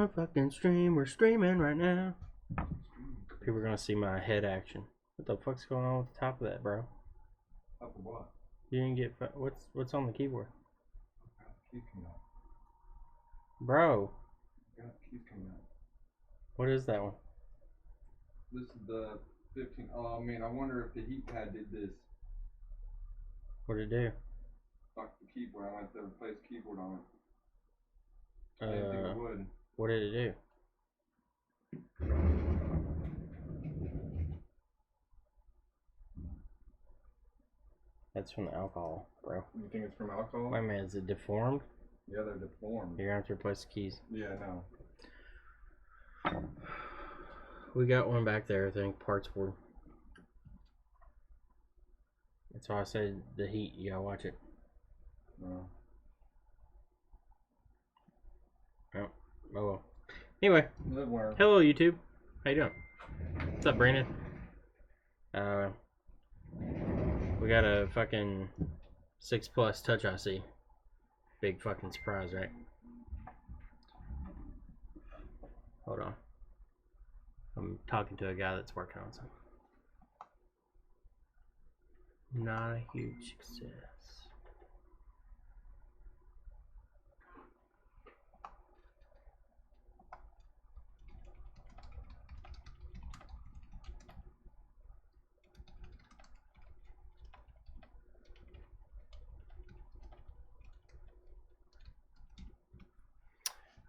on fucking stream. We're streaming right now. People are gonna see my head action. What the fuck's going on with the top of that, bro? Top of what? You didn't get what's on the keyboard, Keys coming out. bro? Got keys coming out. What is that one? This is the 15. Oh man, I wonder if the heat pad did this. What did it do? Fuck the keyboard. I went to replace keyboard on it. I didn't think it would. What did it do? That's from the alcohol, bro. You think it's from alcohol? Wait a minute, is it deformed? Yeah, they're deformed. You're gonna have to replace the keys. Yeah, no. We got one back there, I think, parts for. That's why I said the heat, you gotta watch it. No. Oh well. Anyway, Live hello YouTube. How you doing? What's up, Brandon? We got a fucking 6+ touch IC. Big fucking surprise, right? Hold on. I'm talking to a guy that's working on something. Not a huge success.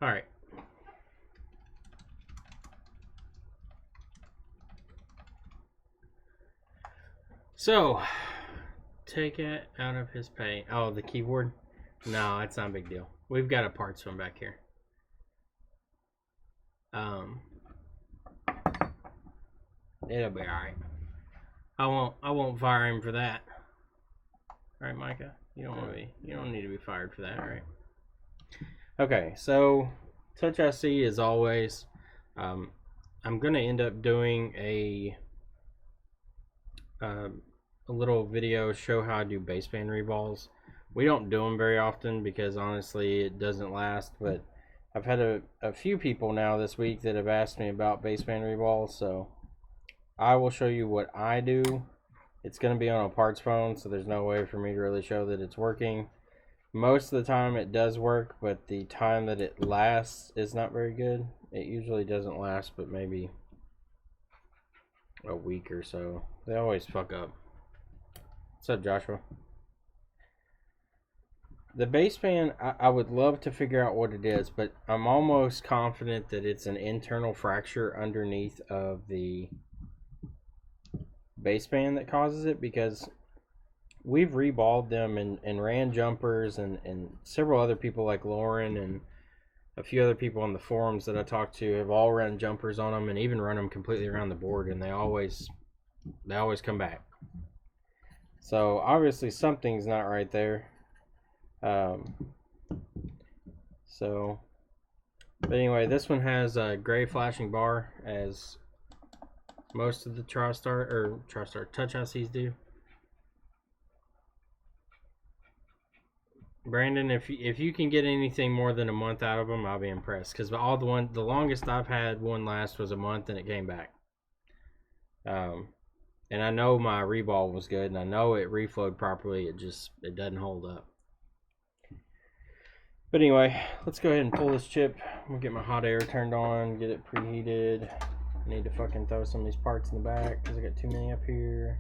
All right. So, take it out of his pay. Oh, the keyboard? No, it's not a big deal. We've got a parts one back here. It'll be all right. I won't fire him for that. All right, Micah. You don't need to be fired for that, all right? Okay, so Touch IC as always. I'm gonna end up doing a little video show how I do baseband reballs. We don't do them very often because honestly it doesn't last, but I've had a few people now this week that have asked me about baseband reballs, so I will show you what I do. It's going to be on a parts phone, so there's no way for me to really show that it's working. Most of the time it does work, but the time that it lasts is not very good. It usually doesn't last but maybe a week or so. They always fuck up. What's up, Joshua? The baseband, I would love to figure out what it is, but I'm almost confident that it's an internal fracture underneath of the baseband that causes it, because we've reballed them and ran jumpers, and several other people like Lauren and a few other people on the forums that I talked to have all run jumpers on them and even run them completely around the board, and they always come back. So obviously something's not right there. But anyway, this one has a gray flashing bar, as most of the TriStar Touch ICs do. Brandon, if you can get anything more than a month out of them, I'll be impressed. Because the longest I've had one last was a month, and it came back. And I know my reball was good, and I know it reflowed properly. It doesn't hold up. But anyway, let's go ahead and pull this chip. I'm gonna get my hot air turned on, get it preheated. I need to fucking throw some of these parts in the back because I got too many up here.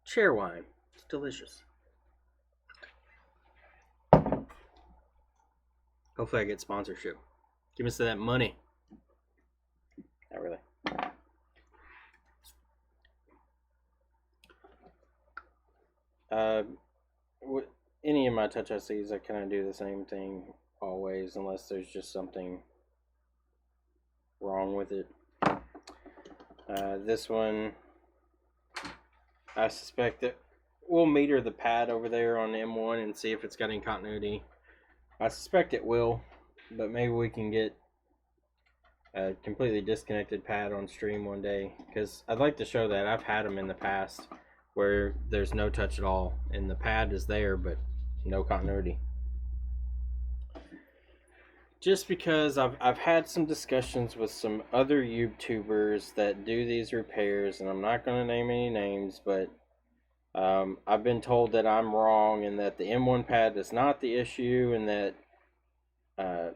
Chair wine. It's delicious. Hopefully I get sponsorship. Give us that money. Not really. Any of my Touch ICs, I kind of do the same thing always, unless there's just something wrong with it. This one, I suspect that we'll meter the pad over there on M1 and see if it's got any continuity. I suspect it will, but maybe we can get a completely disconnected pad on stream one day, because I'd like to show that. I've had them in the past where there's no touch at all and the pad is there but no continuity. Just because I've had some discussions with some other YouTubers that do these repairs, and I'm not going to name any names, but I've been told that I'm wrong and that the M1 pad is not the issue, and that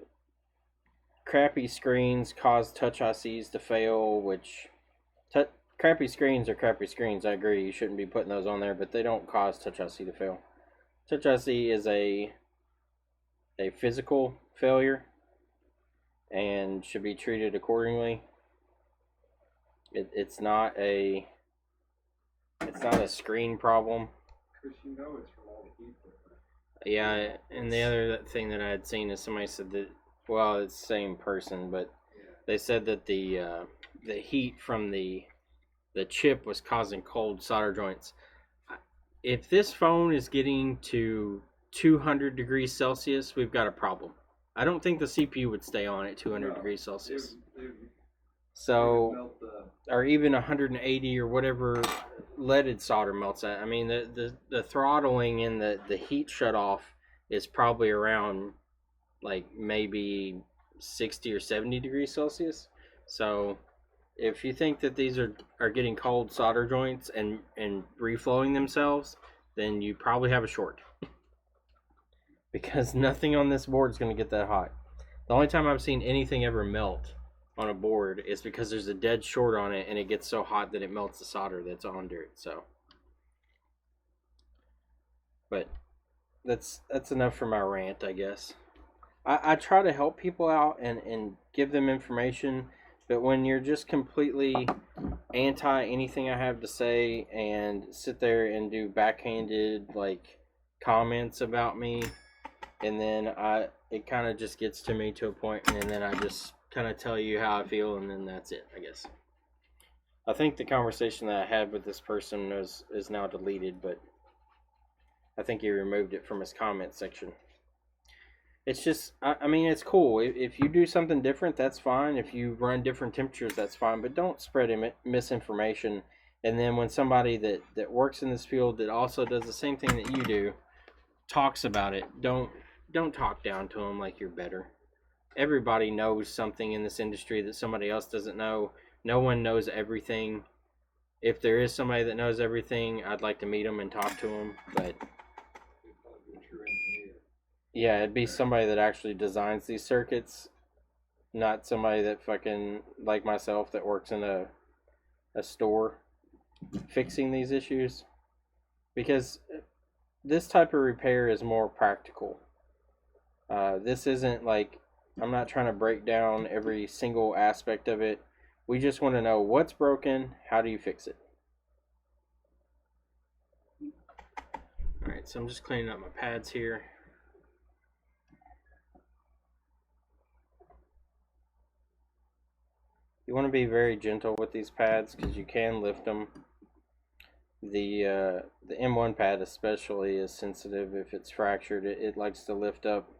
crappy screens cause touch ICs to fail, which crappy screens are crappy screens. I agree, you shouldn't be putting those on there, but they don't cause touch IC to fail. Touch IC is a physical failure and should be treated accordingly. It's not a screen problem. Chris, you know it's from all the heat. Yeah, and the other thing that I had seen is somebody said that, well, it's the same person, but they said that the heat from the chip was causing cold solder joints. If this phone is getting to 200 degrees Celsius, we've got a problem. I don't think the CPU would stay on at 200 degrees Celsius. So, or even 180 or whatever leaded solder melts at. I mean, the throttling and the heat shut off is probably around like maybe 60 or 70 degrees Celsius. So, if you think that these are getting cold solder joints and reflowing themselves, then you probably have a short. Because nothing on this board is going to get that hot. The only time I've seen anything ever melt on a board is because there's a dead short on it and it gets so hot that it melts the solder that's under it. So, but that's enough for my rant, I guess. I try to help people out and give them information, but when you're just completely anti anything I have to say and sit there and do backhanded like comments about me, and then it kind of just gets to me to a point, and then I just kind of tell you how I feel, and then that's it, I guess. I think the conversation that I had with this person is now deleted, but I think he removed it from his comment section. It's just, I mean, it's cool. If you do something different, that's fine. If you run different temperatures, that's fine. But don't spread misinformation. And then when somebody that works in this field that also does the same thing that you do talks about it, don't talk down to them like you're better. Everybody knows something in this industry that somebody else doesn't know. No one knows everything. If there is somebody that knows everything, I'd like to meet them and talk to them. But yeah, it'd be somebody that actually designs these circuits, not somebody that fucking, like myself, that works in a store fixing these issues. Because this type of repair is more practical. This isn't like, I'm not trying to break down every single aspect of it. We just want to know what's broken, how do you fix it? Alright, so I'm just cleaning up my pads here. You want to be very gentle with these pads because you can lift them. The M1 pad especially is sensitive. If it's fractured, it likes to lift up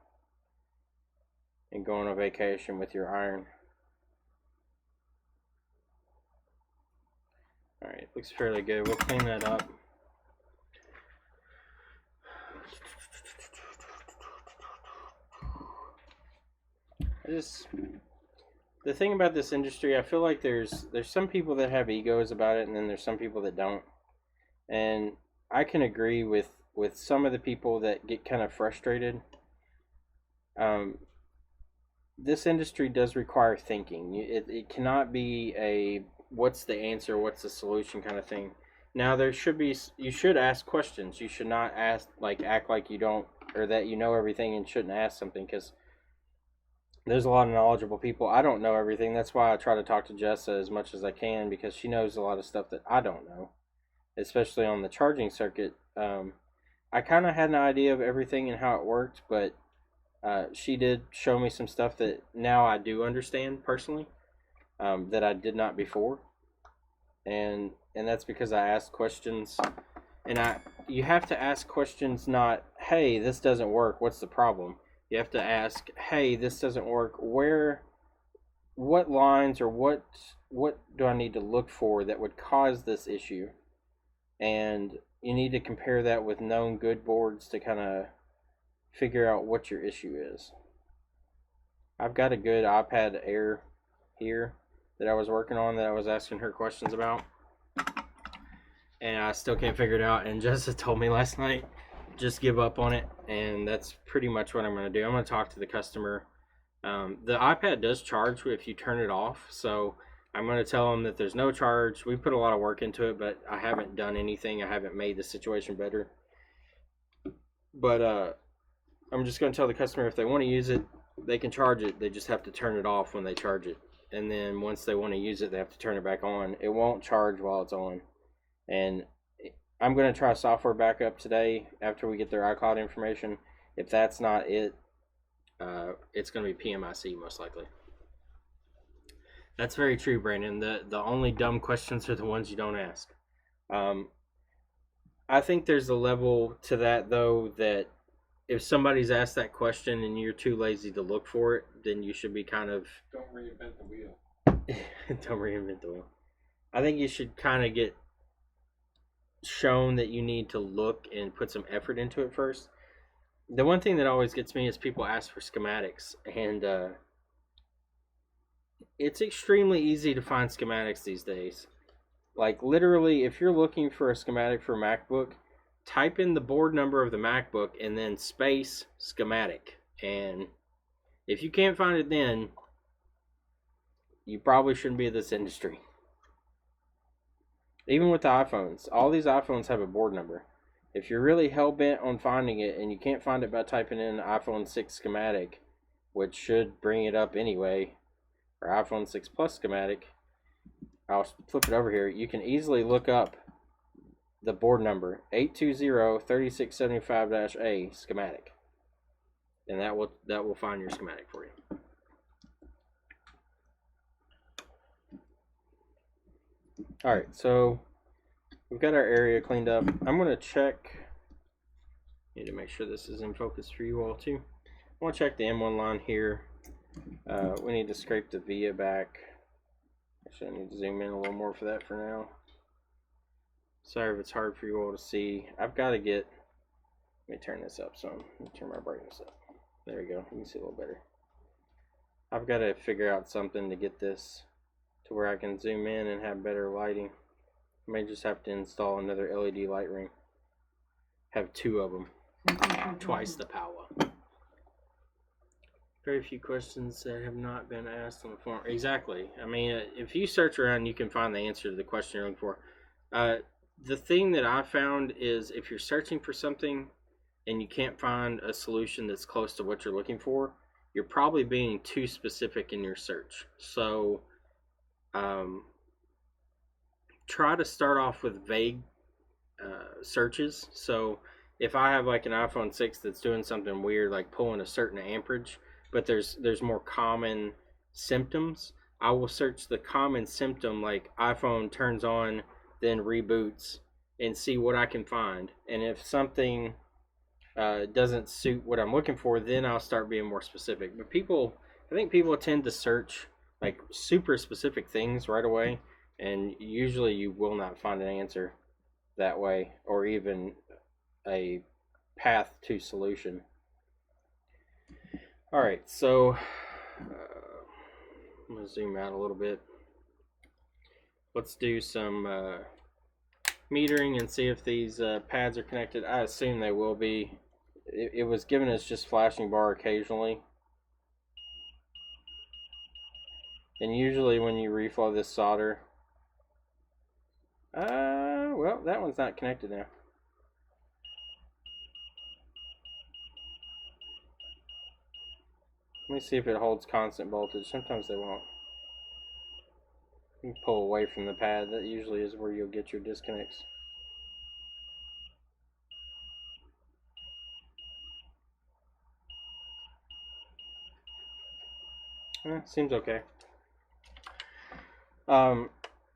and go on a vacation with your iron. Alright, looks fairly good. We'll clean that up. The thing about this industry, I feel like there's some people that have egos about it, and then there's some people that don't. And I can agree with some of the people that get kind of frustrated. This industry does require thinking. It cannot be a what's the answer, what's the solution kind of thing. Now you should ask questions. You should not act like you don't, or that you know everything and shouldn't ask something, because there's a lot of knowledgeable people. I don't know everything. That's why I try to talk to Jessa as much as I can, because she knows a lot of stuff that I don't know, especially on the charging circuit. I kind of had an idea of everything and how it worked, but she did show me some stuff that now I do understand personally, that I did not before. And that's because I asked questions. And you have to ask questions, not, hey, this doesn't work, what's the problem? You have to ask, hey, this doesn't work, what lines or what do I need to look for that would cause this issue? And you need to compare that with known good boards to kind of figure out what your issue is. I've got a good iPad Air here that I was working on that I was asking her questions about, and I still can't figure it out. And Jessica told me last night, just give up on it, and that's pretty much what I'm going to do. I'm going to talk to the customer. The iPad does charge if you turn it off, so I'm going to tell them that there's no charge. We put a lot of work into it, but I haven't done anything. I haven't made the situation better. But I'm just going to tell the customer if they want to use it, they can charge it. They just have to turn it off when they charge it. And then once they want to use it, they have to turn it back on. It won't charge while it's on. And I'm going to try software backup today after we get their iCloud information. If that's not it, it's going to be PMIC most likely. That's very true, Brandon. The only dumb questions are the ones you don't ask. I think there's a level to that, though, that if somebody's asked that question and you're too lazy to look for it, then you should be kind of... Don't reinvent the wheel. Don't reinvent the wheel. I think you should kind of get shown that you need to look and put some effort into it first. The one thing that always gets me is people ask for schematics, and it's extremely easy to find schematics these days. Like, literally, if you're looking for a schematic for a MacBook, type in the board number of the MacBook and then space schematic. And if you can't find it then, you probably shouldn't be in this industry. Even with the iPhones, all these iPhones have a board number. If you're really hell-bent on finding it and you can't find it by typing in iPhone 6 schematic, which should bring it up anyway, or iPhone 6 Plus schematic, I'll flip it over here. You can easily look up the board number 820-3675-A schematic, and that will find your schematic for you. All right, so we've got our area cleaned up. I'm going to check. Need to make sure this is in focus for you all too. I want to check the M1 line here. We need to scrape the via back. Actually, I need to zoom in a little more for that for now. Sorry if it's hard for you all to see. I've got to get. Let me turn this up some. Let me turn my brightness up. There we go. You can see a little better. I've got to figure out something to get this to where I can zoom in and have better lighting. I may just have to install another LED light ring. Have two of them. Twice the power. Very few questions that have not been asked on the forum. Exactly. I mean, if you search around, you can find the answer to the question you're looking for. The thing that I found is if you're searching for something and you can't find a solution that's close to what you're looking for, you're probably being too specific in your search. So try to start off with vague searches. So if I have like an iPhone 6 that's doing something weird, like pulling a certain amperage, but there's more common symptoms, I will search the common symptom, like iPhone turns on, then reboots, and see what I can find. And if something doesn't suit what I'm looking for, then I'll start being more specific. But I think people tend to search like super specific things right away, and usually you will not find an answer that way, or even a path to solution. All right, so I'm gonna zoom out a little bit. Let's do some metering and see if these pads are connected. I assume they will be. It was given as just flashing bar occasionally. And usually when you reflow this solder, well, that one's not connected now. Let me see if it holds constant voltage. Sometimes they won't. You pull away from the pad. That usually is where you'll get your disconnects. Seems okay.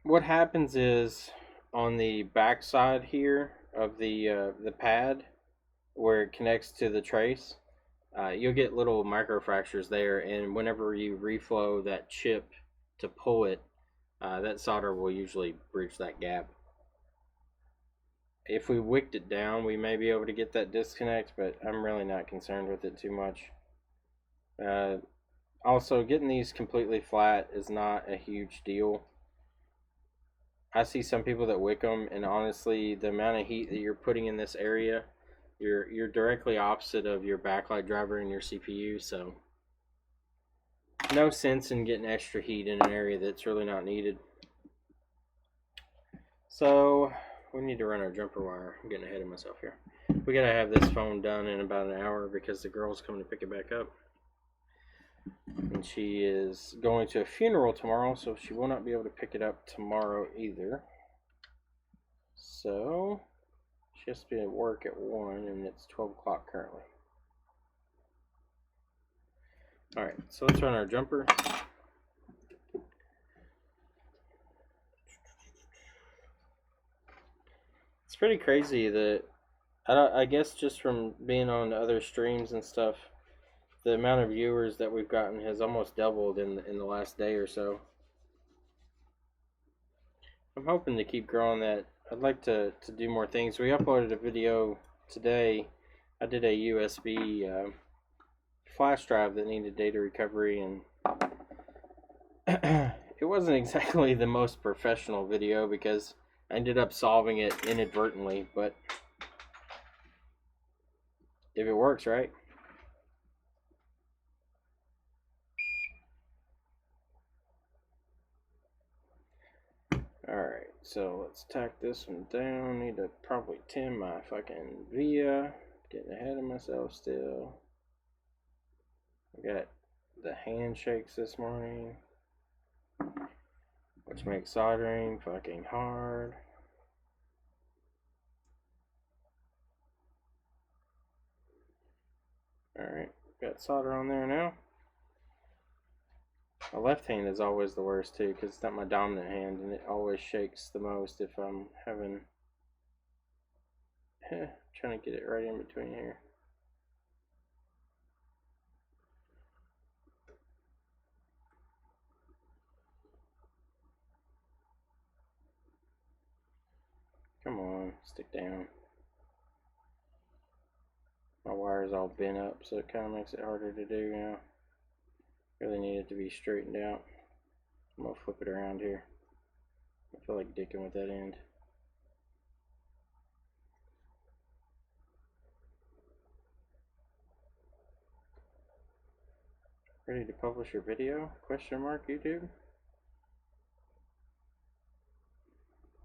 What happens is on the back side here of the pad, where it connects to the trace, you'll get little microfractures there, and whenever you reflow that chip to pull it, that solder will usually bridge that gap. If we wicked it down, we may be able to get that disconnect, but I'm really not concerned with it too much. Also, getting these completely flat is not a huge deal. I see some people that wick them, and honestly, the amount of heat that you're putting in this area, you're directly opposite of your backlight driver and your CPU, so no sense in getting extra heat in an area that's really not needed. So we need to run our jumper wire. I'm getting ahead of myself here. We gotta have this phone done in about an hour because the girl's coming to pick it back up. And she is going to a funeral tomorrow, so she will not be able to pick it up tomorrow either. So she has to be at work at 1, and it's 12 o'clock currently. Alright, so let's run our jumper. It's pretty crazy that, I guess just from being on other streams and stuff, the amount of viewers that we've gotten has almost doubled in the last day or so. I'm hoping to keep growing that. I'd like to do more things. We uploaded a video today. I did a USB flash drive that needed data recovery, and it wasn't exactly the most professional video because I ended up solving it inadvertently, but if it works, right? Alright, so let's tack this one down. Need to probably tin my fucking via. Getting ahead of myself still. I got the handshakes this morning, which makes soldering fucking hard. Alright, got solder on there now. My left hand is always the worst too, because it's not my dominant hand, and it always shakes the most if I'm having trying to get it right in between here. Come on, stick down. My wire's all bent up, so it kind of makes it harder to do now. Really need it to be straightened out. I'm gonna flip it around here. I feel like dicking with that end. Ready to publish your video? Question mark, YouTube?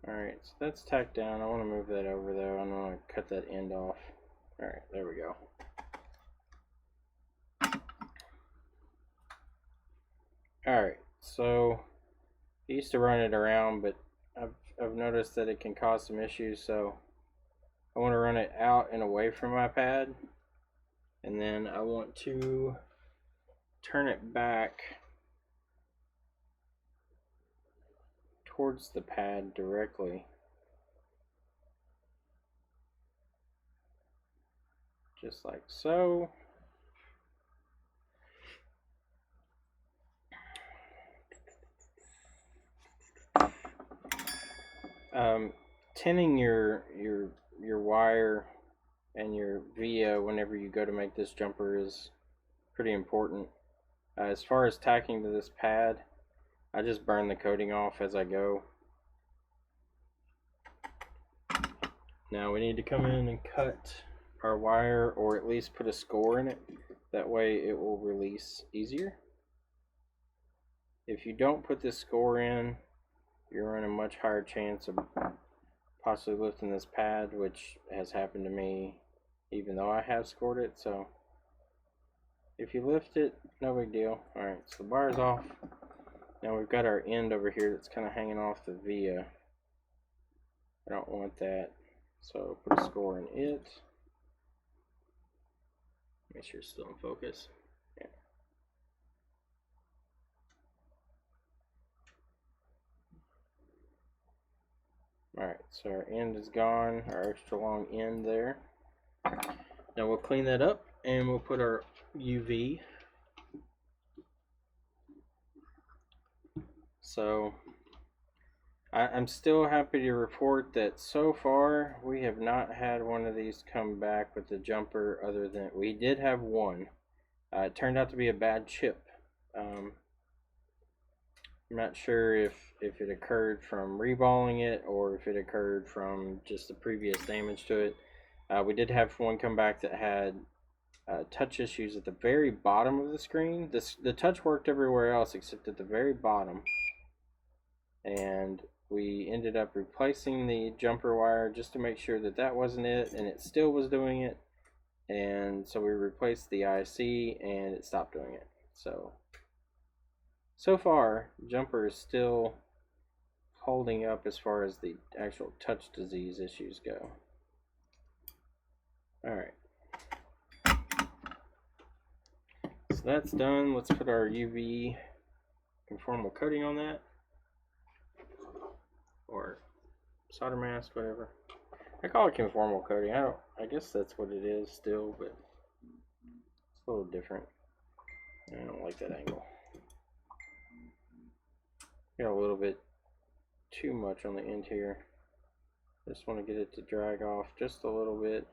Alright, so that's tacked down. I want to move that over though. I want to cut that end off. Alright, there we go. Alright, so I used to run it around, but I've noticed that it can cause some issues, so I want to run it out and away from my pad, and then I want to turn it back towards the pad directly, just like so. Tinning your wire and your via whenever you go to make this jumper is pretty important. As far as tacking to this pad, I just burn the coating off as I go. Now we need to come in and cut our wire, or at least put a score in it. That way it will release easier. If you don't put this score in, you're running a much higher chance of possibly lifting this pad, which has happened to me even though I have scored it. So if you lift it, no big deal. Alright, so the wire's off. Now we've got our end over here that's kind of hanging off the via. I don't want that, so put a score in it. Make sure it's still in focus. Yeah. Alright, so our end is gone, our extra long end there. Now we'll clean that up and we'll put our UV. So I'm still happy to report that so far we have not had one of these come back with the jumper, other than we did have one. It turned out to be a bad chip. I'm not sure if it occurred from reballing it or if it occurred from just the previous damage to it. We did have one come back that had touch issues at the very bottom of the screen. The touch worked everywhere else except at the very bottom. And we ended up replacing the jumper wire just to make sure that that wasn't it, and it still was doing it. And so we replaced the IC and it stopped doing it. So far, jumper is still holding up as far as the actual touch disease issues go. Alright. So that's done. Let's put our UV conformal coating on that. Or solder mask, whatever. I call it conformal coating. I guess that's what it is still, but it's a little different. I don't like that angle. Got a little bit too much on the end here. Just want to get it to drag off just a little bit.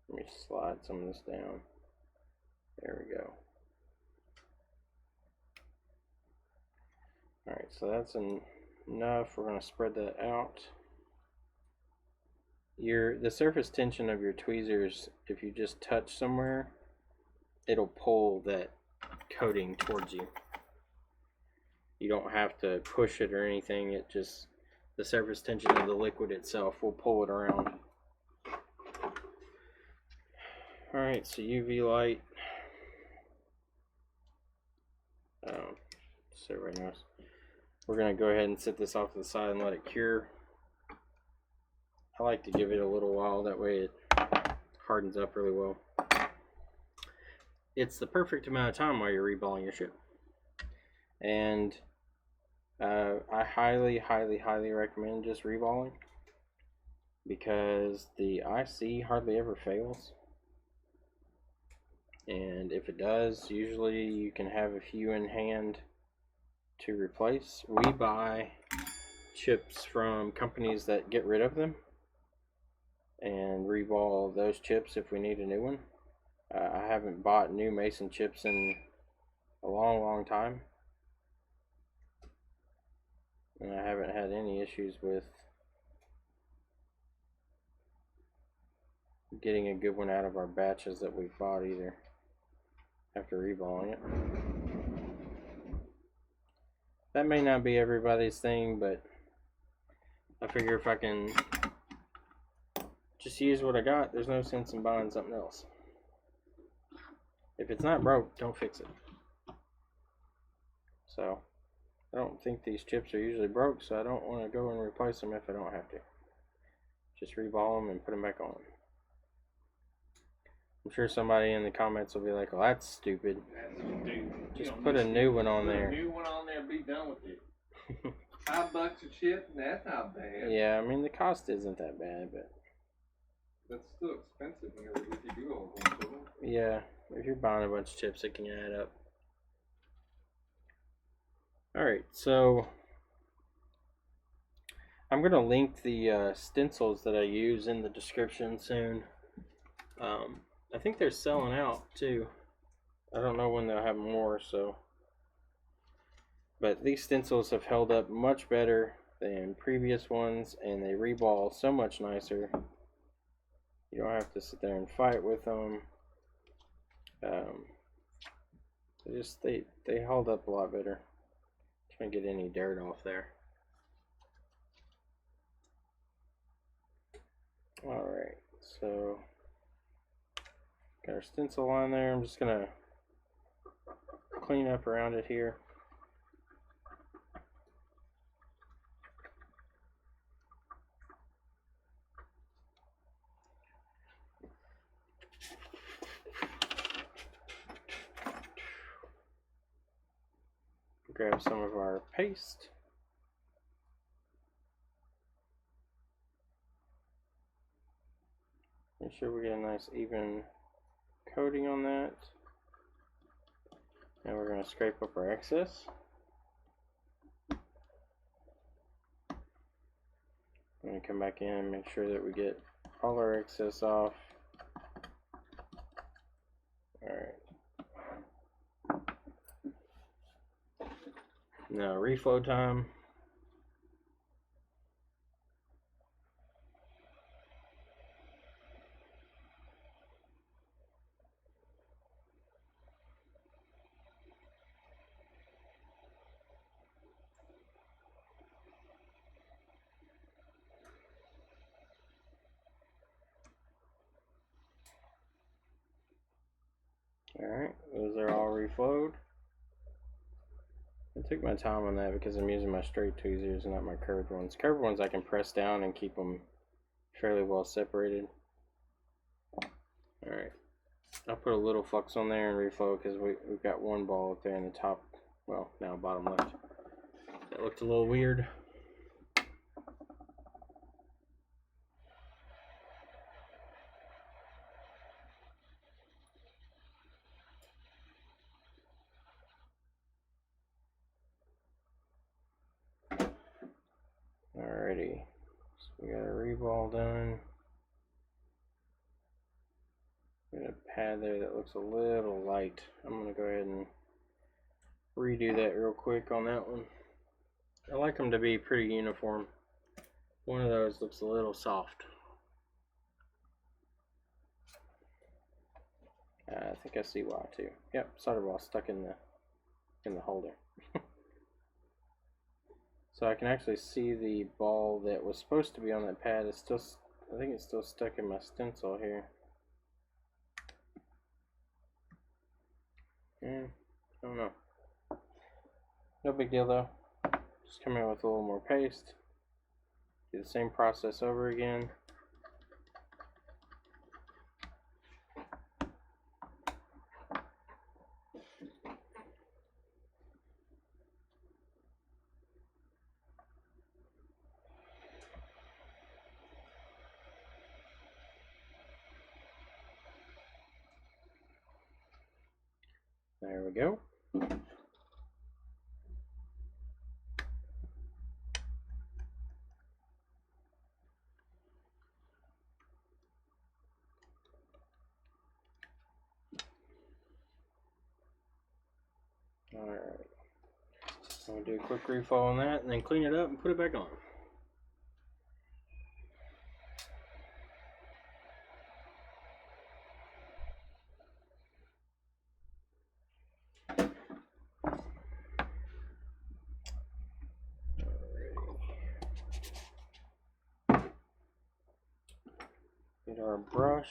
Let me slide some of this down. There we go. Alright, so that's enough. We're going to spread that out. The surface tension of your tweezers, if you just touch somewhere, it'll pull that coating towards you. You don't have to push it or anything. It just, the surface tension of the liquid itself will pull it around. Alright, so UV light. So everybody knows. We're going to go ahead and set this off to the side and let it cure. I like to give it a little while, that way it hardens up really well. It's the perfect amount of time while you're reballing your ship. And I highly recommend just reballing, because the IC hardly ever fails. And if it does, usually you can have a few in hand to replace. We buy chips from companies that get rid of them and reball those chips if we need a new one. I haven't bought new Mason chips in a long time, and I haven't had any issues with getting a good one out of our batches that we've bought either after reballing it. That may not be everybody's thing, but I figure if I can just use what I got, there's no sense in buying something else. If it's not broke, don't fix it. So, I don't think these chips are usually broke, so I don't want to go and replace them if I don't have to. Just reball them and put them back on. I'm sure somebody in the comments will be like, well, that's stupid. That's stupid. Just put a new one on there. Put a new one on there and be done with it. $5 a chip, that's not bad. Yeah, I mean, the cost isn't that bad, but that's still expensive if you do all of them. Yeah, if you're buying a bunch of chips, it can add up. Alright, so I'm going to link the stencils that I use in the description soon. I think they're selling out too. I don't know when they'll have more, so. But these stencils have held up much better than previous ones, and they reball so much nicer. You don't have to sit there and fight with them. They hold up a lot better. Trying to get any dirt off there. Alright, so got our stencil on there. I'm just gonna clean up around it here. Grab some of our paste. Make sure we get a nice even coating on that. And we're going to scrape up our excess. I'm going to come back in and make sure that we get all our excess off. Alright. Now reflow time. Alright, those are all reflowed. I took my time on that because I'm using my straight tweezers and not my curved ones. Curved ones I can press down and keep them fairly well separated. Alright, I'll put a little flux on there and reflow because we've got one ball up there in the top, well, now bottom left. That looked a little weird. Alrighty, so we got a reball done. Got a pad there that looks a little light. I'm going to go ahead and redo that real quick on that one. I like them to be pretty uniform. One of those looks a little soft. I think I see why too. Yep, solder ball stuck in the holder. So I can actually see the ball that was supposed to be on that pad is still, I think it's still stuck in my stencil here. I don't know. No big deal though. Just come in with a little more paste. Do the same process over again. There we go. Alright. I'm going to do a quick refill on that and then clean it up and put it back on. Get our brush,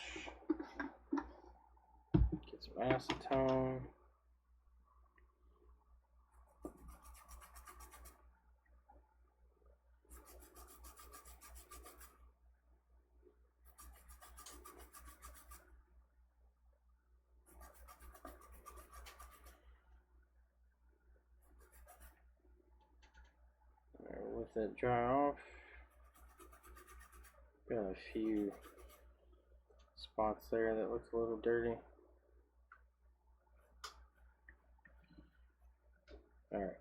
get some acetone. Let that dry off. Got a few spots there that looks a little dirty. Alright,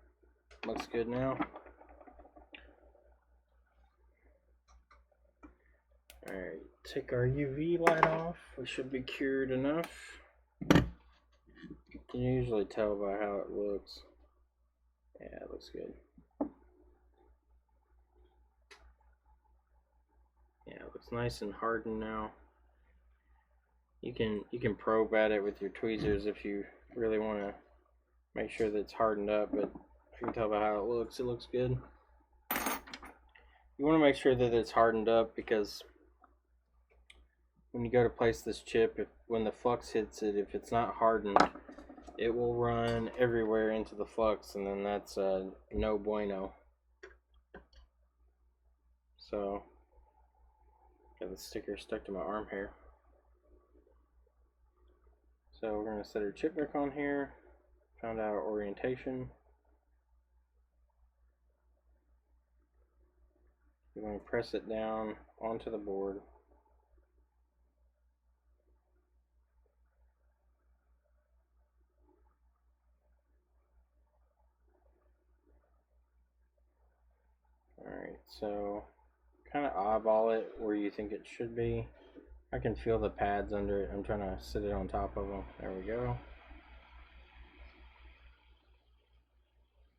looks good now. Alright, take our UV light off. We should be cured enough. You can usually tell by how it looks. Yeah, it looks good. Yeah, it looks nice and hardened now. You can probe at it with your tweezers if you really want to make sure that it's hardened up, but you can tell by how it looks good. You want to make sure that it's hardened up because when you go to place this chip, when the flux hits it, if it's not hardened, it will run everywhere into the flux, and then that's no bueno. So, got the sticker stuck to my arm hair. So we're going to set our chip back on here. Found out our orientation. We're going to press it down onto the board. Alright, so kind of eyeball it where you think it should be. I can feel the pads under it. I'm trying to sit it on top of them. There we go.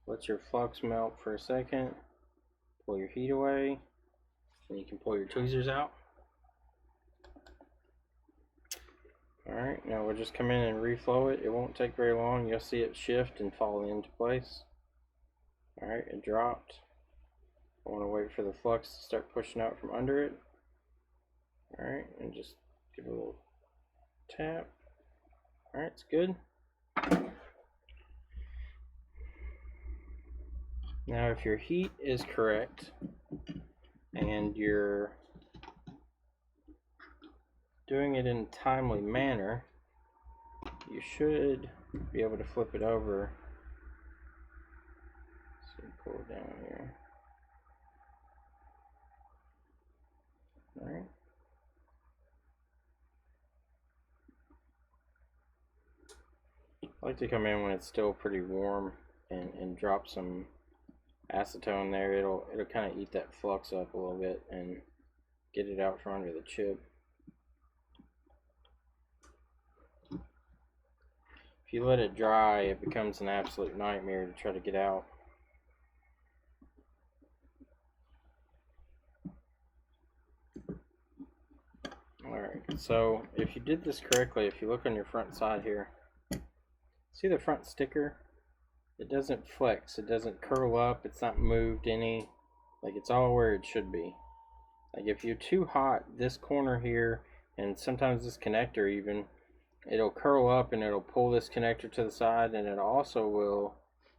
let your flux melt for a second. Pull your heat away. And you can pull your tweezers out. Alright, now we'll just come in and reflow it. It won't take very long. You'll see it shift and fall into place. Alright, it dropped. I want to wait for the flux to start pushing out from under it. Alright, and just give it a little tap. Alright, it's good. Now if your heat is correct and you're doing it in a timely manner, you should be able to flip it over. So pull it down here. Alright. I like to come in when it's still pretty warm and drop some acetone there. It'll kind of eat that flux up a little bit and get it out from under the chip. If you let it dry, it becomes an absolute nightmare to try to get out. Alright, so if you did this correctly, if you look on your front side here, see the front sticker? It doesn't flex, it doesn't curl up, it's not moved any, like it's all where it should be. Like if you're too hot, this corner here, and sometimes this connector even, it'll curl up and it'll pull this connector to the side, and it also will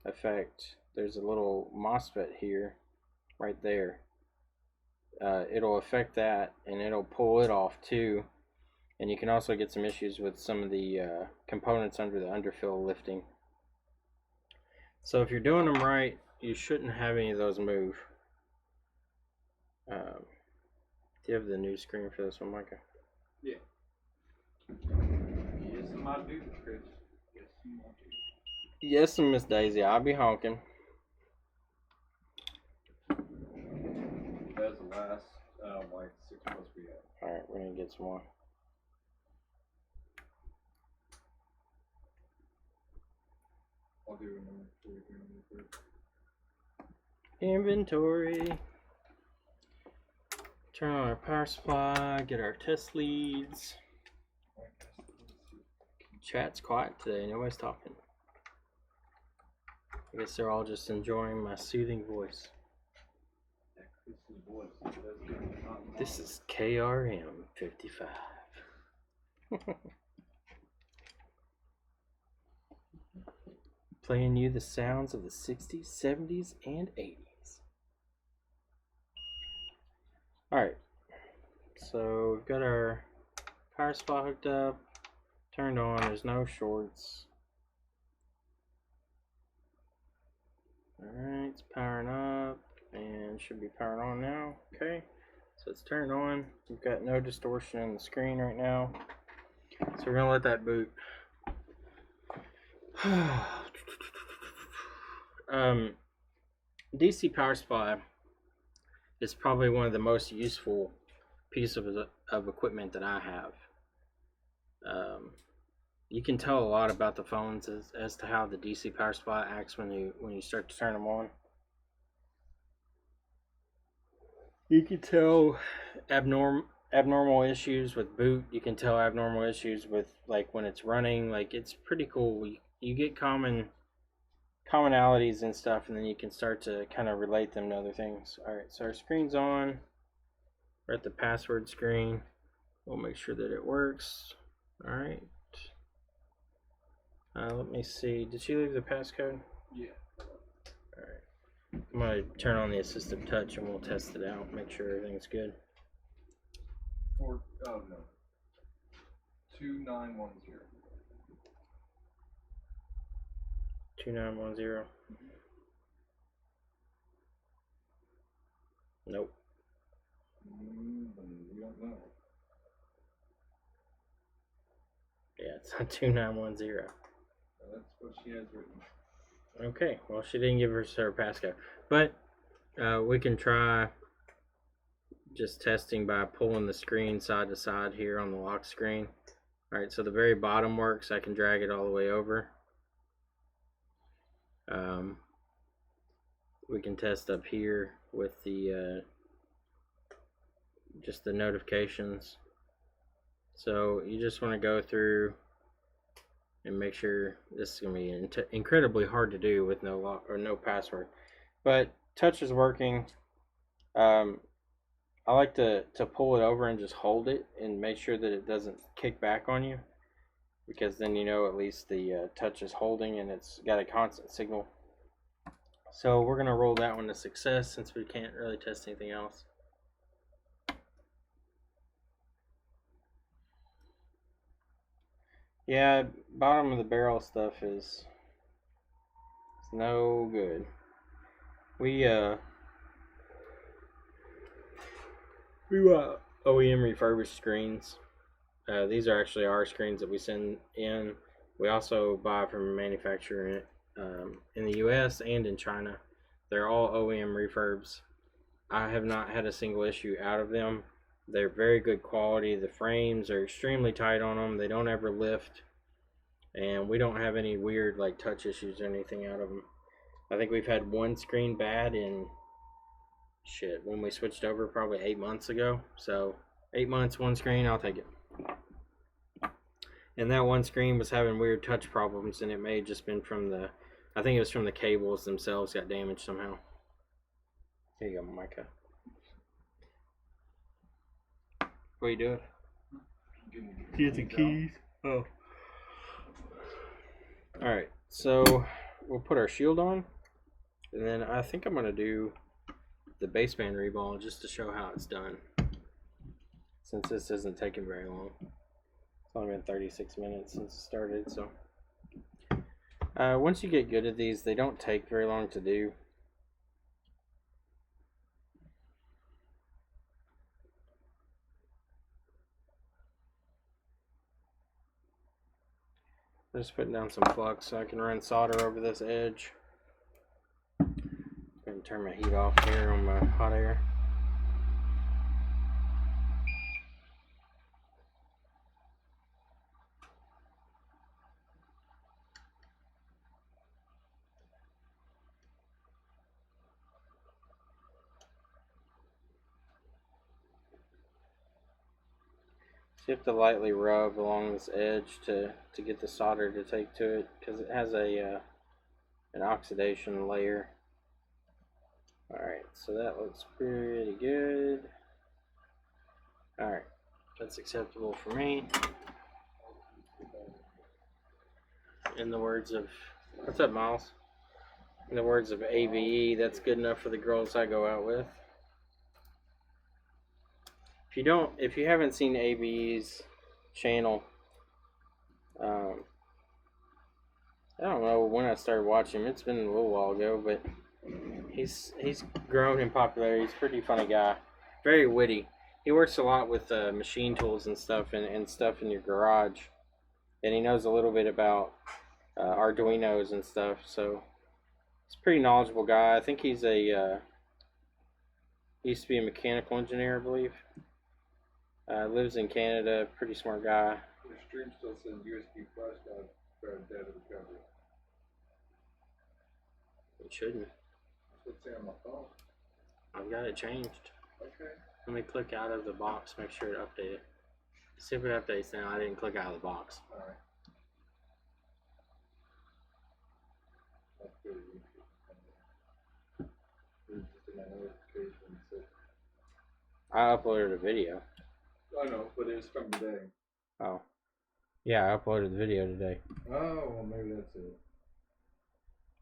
affect, there's a little MOSFET here, right there. It'll affect that and it'll pull it off too. And you can also get some issues with some of the components under the underfill lifting. So if you're doing them right, you shouldn't have any of those move. Do you have the new screen for this one, Micah? Yeah. Yes, I do, Chris. Yes, you want to. Yes, and Miss Daisy, I'll be honking. That's the last, like 6 plus we have. Alright, we're gonna get some more. I'll do another 43 minutes. Inventory. Turn on our power supply, get our test leads. Chat's quiet today, nobody's talking. I guess they're all just enjoying my soothing voice. This is KRM 55. Playing you the sounds of the 60s, 70s, and 80s. Alright, so we've got our power supply hooked up, turned on, there's no shorts. Alright, it's powering up and should be powering on now. Okay, so it's turned on. We've got no distortion in the screen right now, so we're gonna let that boot. DC power supply is probably one of the most useful pieces of equipment that I have. You can tell a lot about the phones as to how the DC power supply acts when you start to turn them on. You can tell abnormal issues with boot. You can tell abnormal issues with like when it's running. Like it's pretty cool. You get commonalities and stuff, and then you can start to kind of relate them to other things. Alright, so our screen's on. We're at the password screen. We'll make sure that it works. Alright. Let me see. Did she leave the passcode? Yeah. Alright. I'm going to turn on the assistive touch and we'll test it out. Make sure everything's good. 2910. 2910. Nope. We don't know. Yeah, it's not 2910. That's what she has written. Okay, well she didn't give us her passcode, but we can try just testing by pulling the screen side to side here on the lock screen. Alright, so the very bottom works. I can drag it all the way over. we can test up here with the just the notifications. So you just want to go through and make sure. This is going to be incredibly hard to do with no lock or no password, but touch is working. I like to pull it over and just hold it and make sure that it doesn't kick back on you, because then you know at least the touch is holding and it's got a constant signal. So we're going to roll that one to success since we can't really test anything else. Yeah, bottom of the barrel stuff is no good. We OEM refurbished screens. These are actually our screens that we send in. We also buy from a manufacturer in the US and in China. They're all OEM refurbs. I have not had a single issue out of them. They're very good quality. The frames are extremely tight on them. They don't ever lift. And we don't have any weird like touch issues or anything out of them. I think we've had one screen bad in when we switched over probably 8 months ago. So 8 months, one screen, I'll take it. And that one screen was having weird touch problems, and it may have just been from I think it was from the cables themselves got damaged somehow. Here you go, Micah. What are you doing? Get the keys. Oh. Alright, so we'll put our shield on, and then I think I'm going to do the baseband reball just to show how it's done, since this isn't taking very long. It's only been 36 minutes since it started. So once you get good at these, they don't take very long to do. I'm just putting down some flux so I can run solder over this edge. I'm going to turn my heat off here on my hot air. So you have to lightly rub along this edge to get the solder to take to it, because it has an oxidation layer. Alright, so that looks pretty good. Alright, that's acceptable for me. In the words of, what's up, Miles? In the words of AVE, that's good enough for the girls I go out with. If you haven't seen AVE's channel, I don't know when I started watching him. It's been a little while ago, but he's grown in popularity. He's a pretty funny guy, very witty. He works a lot with machine tools and stuff, and stuff in your garage, and he knows a little bit about Arduinos and stuff. So he's a pretty knowledgeable guy. I think he's he used to be a mechanical engineer, I believe. Lives in Canada. Pretty smart guy. Your stream still says USB flash drive data recovery. It shouldn't. That's what's saying on my phone. I've got it changed. Okay. Let me click out of the box, make sure it updated. See if it updates now. I didn't click out of the box. Alright. That's pretty easy. Just in that notification. I uploaded a video. I know, but it was from today. Oh. Yeah, I uploaded the video today. Oh, well, maybe that's it.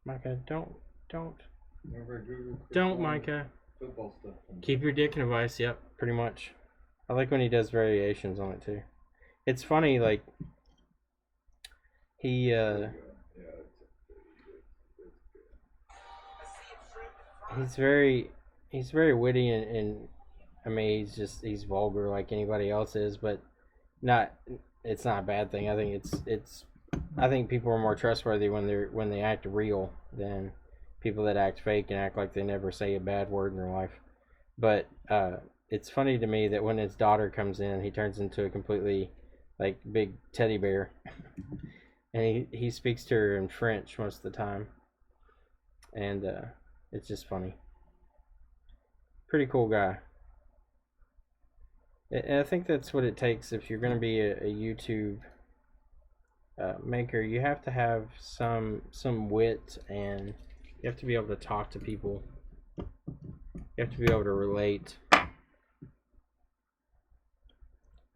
Micah, don't. Remember Google? Don't, Micah. Football stuff. Keep your dick in a vice, yep, pretty much. I like when he does variations on it, too. It's funny, like, he, he's very witty and I mean, he's vulgar like anybody else is, but it's not a bad thing. I think I think people are more trustworthy when they act real than people that act fake and act like they never say a bad word in their life. But it's funny to me that when his daughter comes in, he turns into a completely like big teddy bear, and he speaks to her in French most of the time, and It's just funny. Pretty cool guy. And I think that's what it takes if you're going to be a YouTube maker. You have to have some wit, and you have to be able to talk to people. You have to be able to relate.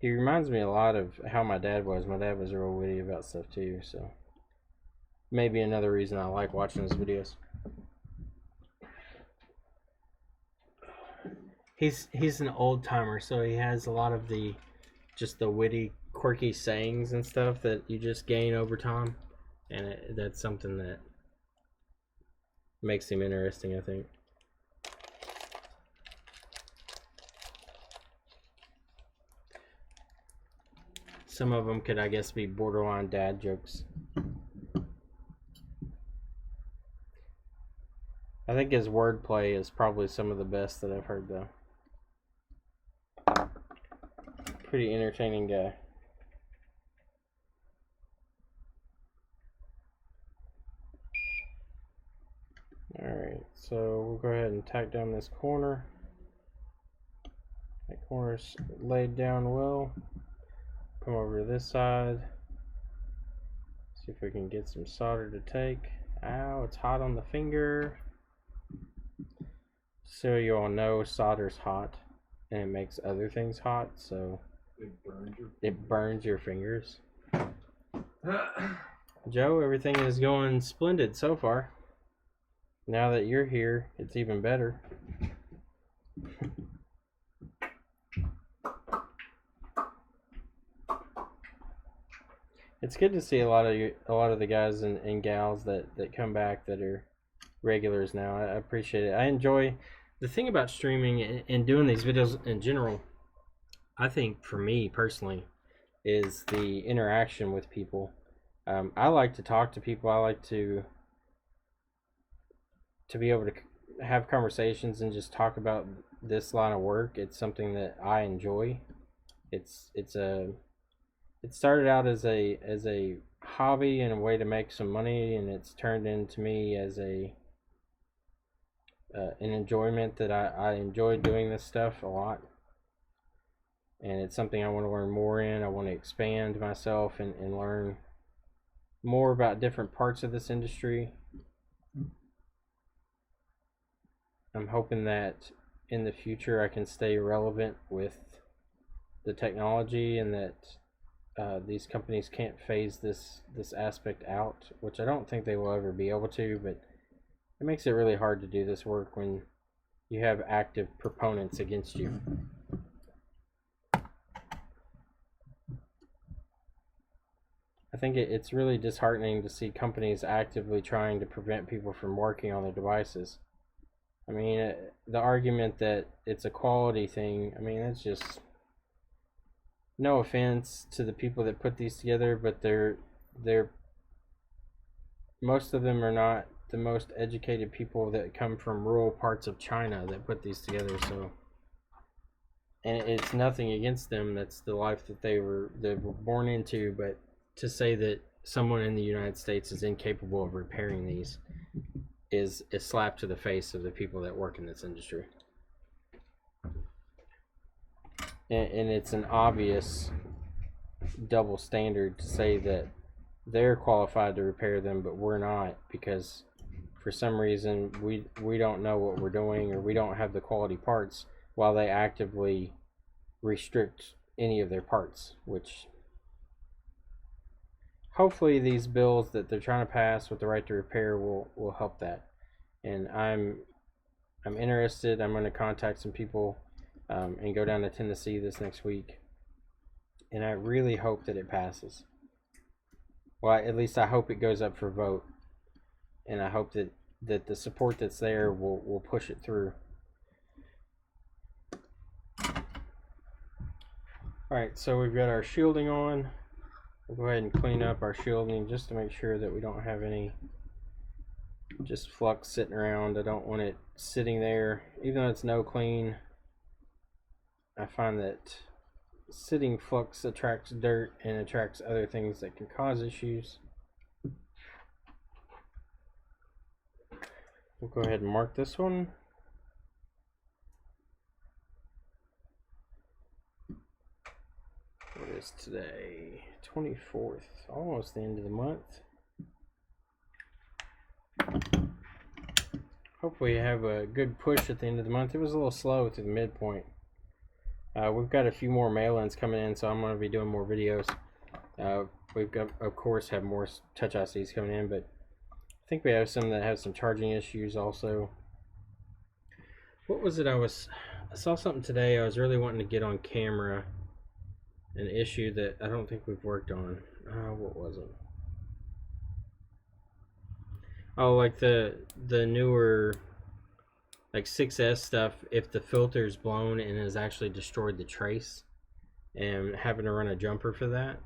He reminds me a lot of how my dad was. My dad was real witty about stuff too, so maybe another reason I like watching his videos. He's an old timer, so he has a lot of the witty, quirky sayings and stuff that you just gain over time, and that's something that makes him interesting, I think. Some of them could, I guess, be borderline dad jokes. I think his wordplay is probably some of the best that I've heard, though. Pretty entertaining guy. Alright, so we'll go ahead and tack down this corner. That corner's laid down well. Come over to this side. See if we can get some solder to take. Ow, it's hot on the finger. So you all know, solder's hot, and it makes other things hot, so it burns your fingers. Joe, everything is going splendid so far. Now that you're here, it's even better. It's good to see a lot of the guys and gals that come back that are regulars now. I appreciate it. I enjoy the thing about streaming and doing these videos in general. I think for me personally is the interaction with people. I like to talk to people. I like to be able to have conversations and just talk about this line of work. It's something that I enjoy. It started out as a hobby and a way to make some money, and it's turned into me as an enjoyment that I enjoy doing this stuff a lot. And it's something I want to learn more in. I want to expand myself and learn more about different parts of this industry. I'm hoping that in the future I can stay relevant with the technology, and that these companies can't phase this aspect out, which I don't think they will ever be able to, but it makes it really hard to do this work when you have active proponents against you. I think it's really disheartening to see companies actively trying to prevent people from working on their devices. I mean, the argument that it's a quality thing, I mean, it's just, no offense to the people that put these together, but they're most of them are not the most educated people that come from rural parts of China that put these together. So, and it's nothing against them. That's the life that they were born into. But to say that someone in the United States is incapable of repairing these is a slap to the face of the people that work in this industry. And it's an obvious double standard to say that they're qualified to repair them, but we're not, because for some reason we don't know what we're doing, or we don't have the quality parts, while they actively restrict any of their parts, which hopefully these bills that they're trying to pass with the right to repair will help that. And I'm interested. I'm going to contact some people and go down to Tennessee this next week, and I really hope that it passes. Well, at least I hope it goes up for vote, and I hope that the support that's there will push it through. Alright, so we've got our shielding on. We'll go ahead and clean up our shielding just to make sure that we don't have any just flux sitting around. I don't want it sitting there. Even though it's no clean, I find that sitting flux attracts dirt and attracts other things that can cause issues. We'll go ahead and mark this one. What is today? 24th, almost the end of the month. Hopefully you have a good push at the end of the month. It was a little slow to the midpoint. We've got a few more mail-ins coming in, so I'm going to be doing more videos. We've got, of course, have more touch ICs coming in, but I think we have some that have some charging issues also. What was it? I saw something today I was really wanting to get on camera. An issue that I don't think we've worked on. What was it? Oh, like the newer like 6S stuff, if the filter is blown and has actually destroyed the trace, and having to run a jumper for that.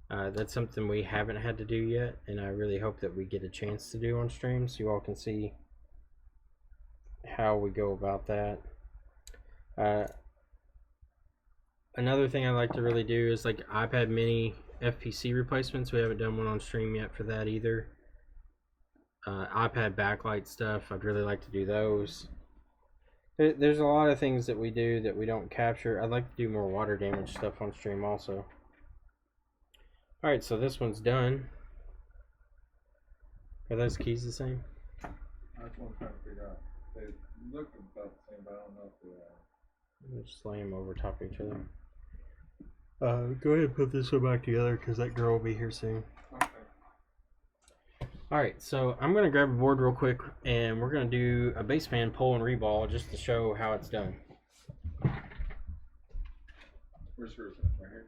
That's something we haven't had to do yet, and I really hope that we get a chance to do on stream so you all can see how we go about that. Another thing I like to really do is like iPad mini FPC replacements. We haven't done one on stream yet for that either. iPad backlight stuff, I'd really like to do those. There's a lot of things that we do that we don't capture. I'd like to do more water damage stuff on stream also. Alright, so this one's done. Are those keys the same? That's what I'm trying to figure out. They look about the same, but I don't know if they are. We'll just lay them over top of each other. Go ahead and put this one back together because that girl will be here soon. Okay. Alright, so I'm going to grab a board real quick and we're going to do a baseband pull and reball just to show how it's done. Where's yours? Right here.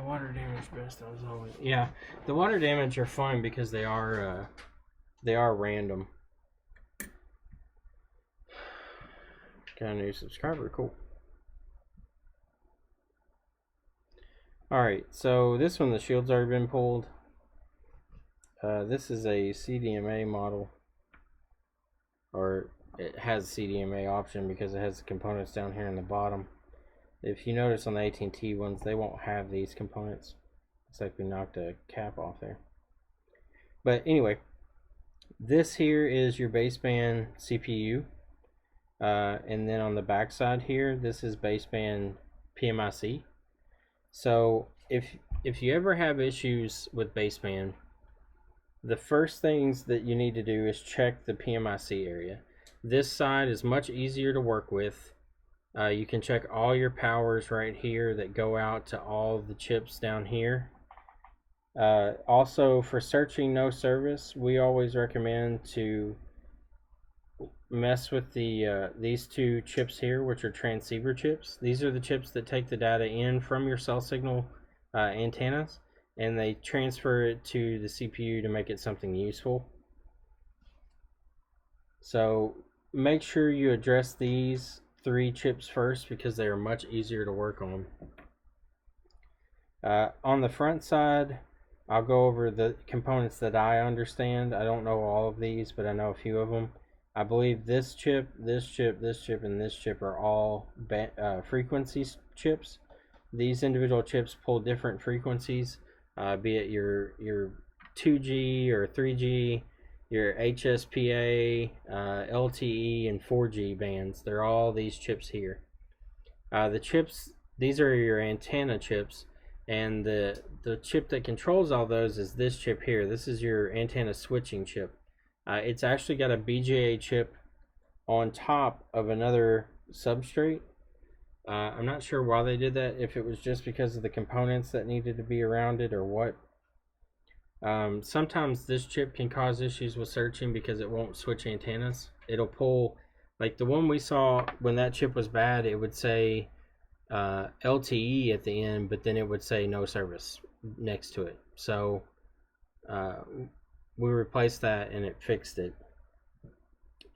Water damage best as always. Yeah, the water damage are fine because they are random. Got a new subscriber, cool. Alright, so this one, the shield's already been pulled. This is a CDMA model, or it has a CDMA option because it has the components down here in the bottom. If you notice on the AT&T ones, they won't have these components. It's like we knocked a cap off there. But anyway, this here is your baseband CPU. And then on the back side here, this is baseband PMIC. So if you ever have issues with baseband, the first things that you need to do is check the PMIC area. This side is much easier to work with. You can check all your powers right here that go out to all the chips down here. Also, for searching no service, we always recommend to mess with the these two chips here, which are transceiver chips. These are the chips that take the data in from your cell signal antennas, and they transfer it to the CPU to make it something useful. So make sure you address these 3 chips first because they are much easier to work on. On the front side, I'll go over the components that I understand. I don't know all of these, but I know a few of them. I believe this chip, this chip, this chip, and this chip are all frequency chips. These individual chips pull different frequencies, be it your 2G or 3G, your HSPA, LTE, and 4G bands. They're all these chips here. The chips, these are your antenna chips, and the chip that controls all those is this chip here. This is your antenna switching chip. It's actually got a BGA chip on top of another substrate. I'm not sure why they did that, if it was just because of the components that needed to be around it or what. Sometimes this chip can cause issues with searching because it won't switch antennas. It'll pull, like the one we saw when that chip was bad, it would say LTE at the end, but then it would say no service next to it. So we replaced that and it fixed it.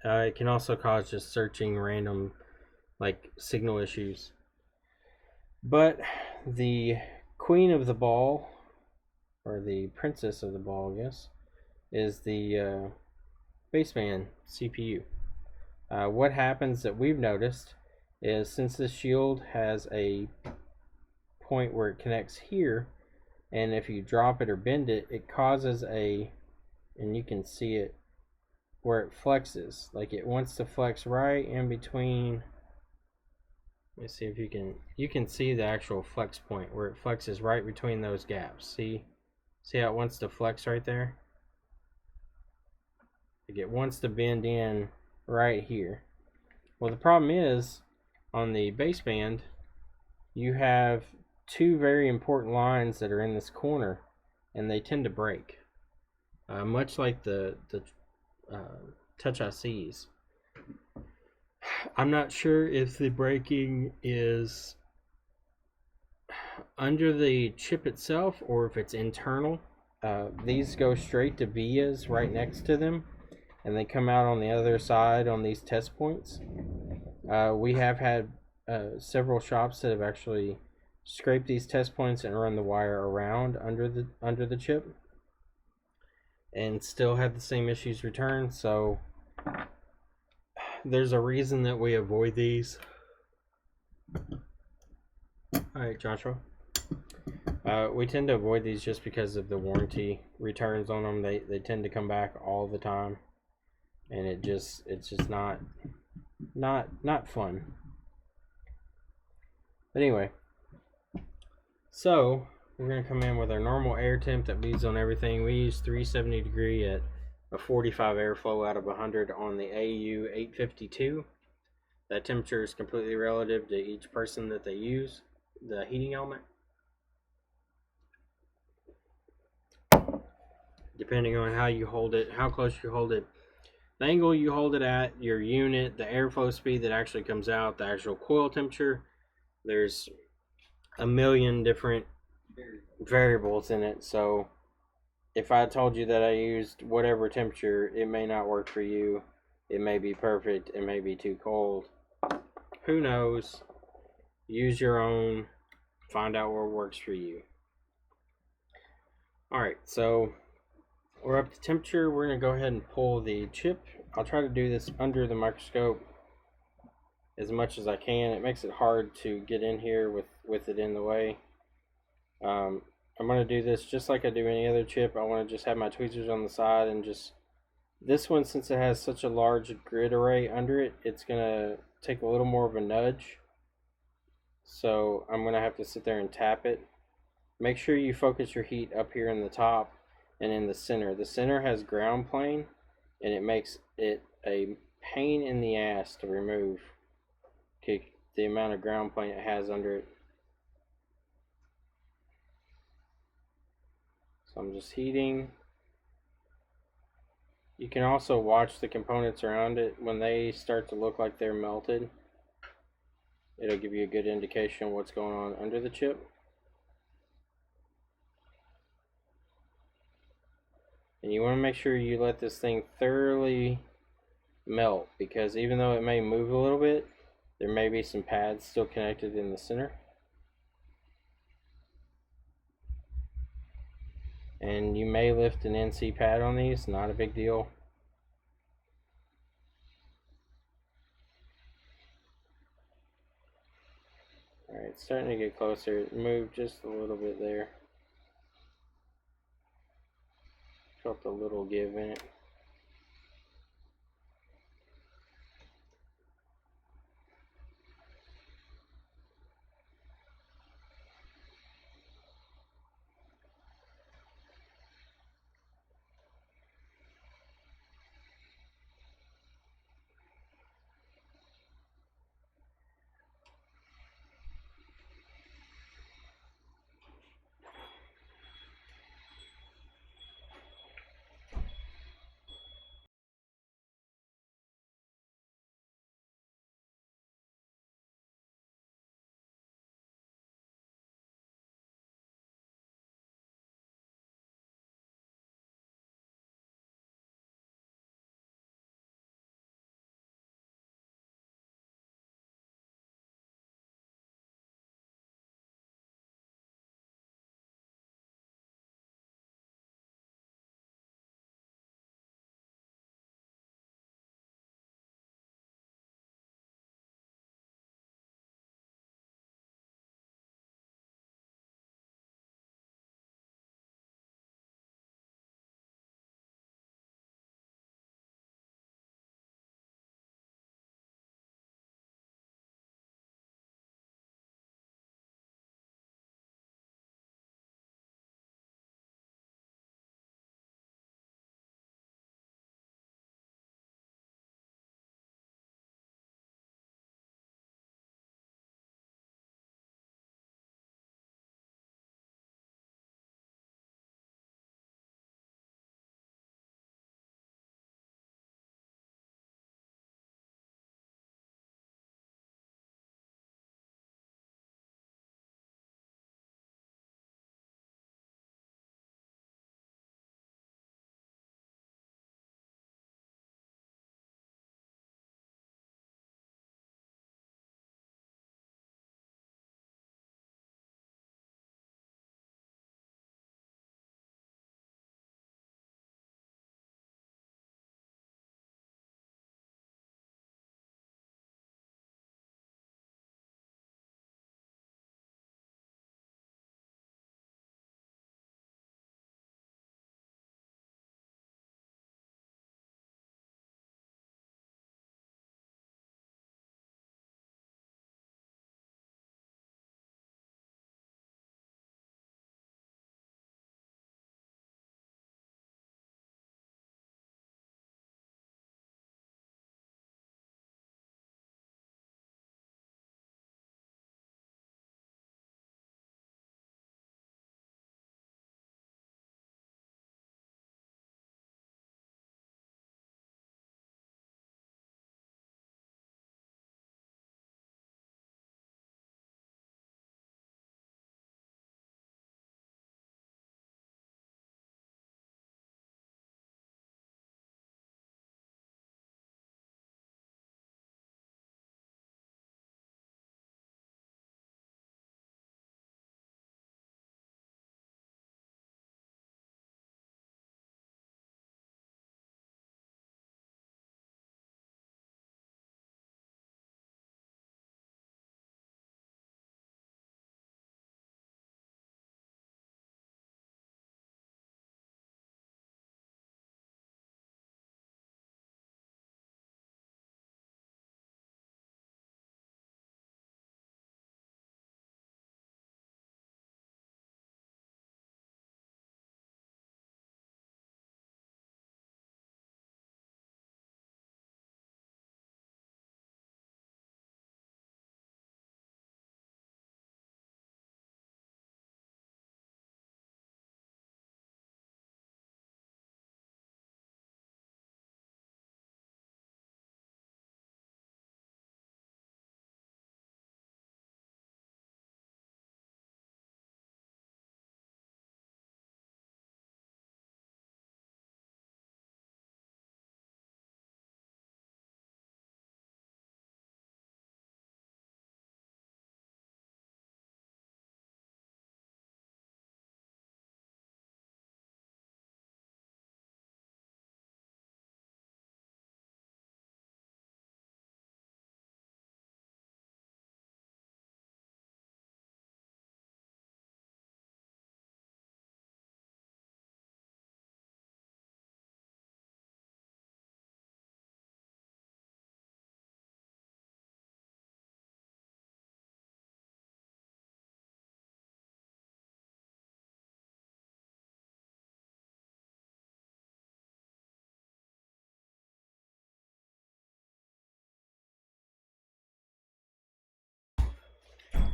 It can also cause just searching random like signal issues. But the queen of the ball, or the princess of the ball, I guess, is the baseband CPU. What happens that we've noticed is since this shield has a point where it connects here, and if you drop it or bend it, it causes a, and you can see it where it flexes, like it wants to flex right in between. Let me see if you can see the actual flex point where it flexes right between those gaps. See how it wants to flex right there? Like it wants to bend in right here. Well, the problem is on the baseband, you have two very important lines that are in this corner, and they tend to break, much like the Touch ICs. I'm not sure if the breaking is under the chip itself or if it's internal. These go straight to vias right next to them, and they come out on the other side on these test points. We have had several shops that have actually scraped these test points and run the wire around under the chip, and still had the same issues return. So there's a reason that we avoid these. Alright, Joshua. We tend to avoid these just because of the warranty returns on them. They tend to come back all the time, and it's just not fun. But anyway, so we're gonna come in with our normal air temp that beads on everything. We use 370 degree at a 45 airflow out of 100 on the Aoyue 852. That temperature is completely relative to each person that they use the heating element. Depending on how you hold it, how close you hold it, the angle you hold it at, your unit, the airflow speed that actually comes out, the actual coil temperature, there's a million different variables in it. So if I told you that I used whatever temperature, it may not work for you. It may be perfect, it may be too cold. Who knows? Use your own, find out what works for you. Alright, so we're up to temperature. We're going to go ahead and pull the chip. I'll try to do this under the microscope as much as I can. It makes it hard to get in here with it in the way. I'm going to do this just like I do any other chip. I want to just have my tweezers on the side and just, this one, since it has such a large grid array under it, it's going to take a little more of a nudge. So I'm going to have to sit there and tap it. Make sure you focus your heat up here in the top and in the center. The center has ground plane, and it makes it a pain in the ass to remove. Okay, the amount of ground plane it has under it. So I'm just heating. You can also watch the components around it. When they start to look like they're melted, it'll give you a good indication of what's going on under the chip. And you want to make sure you let this thing thoroughly melt, because even though it may move a little bit, there may be some pads still connected in the center. And you may lift an NC pad on these, not a big deal. Alright, it's starting to get closer. It moved just a little bit there. Felt a little give in it.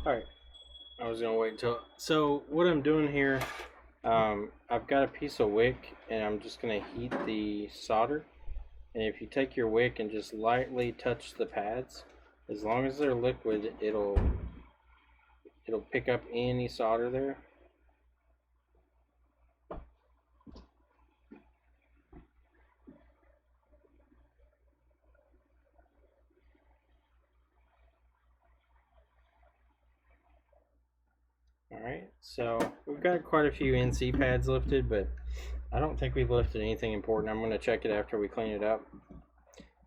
Alright, I was gonna wait until. So, what I'm doing here, I've got a piece of wick and I'm just gonna heat the solder. And if you take your wick and just lightly touch the pads, as long as they're liquid, it'll pick up any solder there. Alright, so we've got quite a few NC pads lifted, but I don't think we've lifted anything important. I'm going to check it after we clean it up.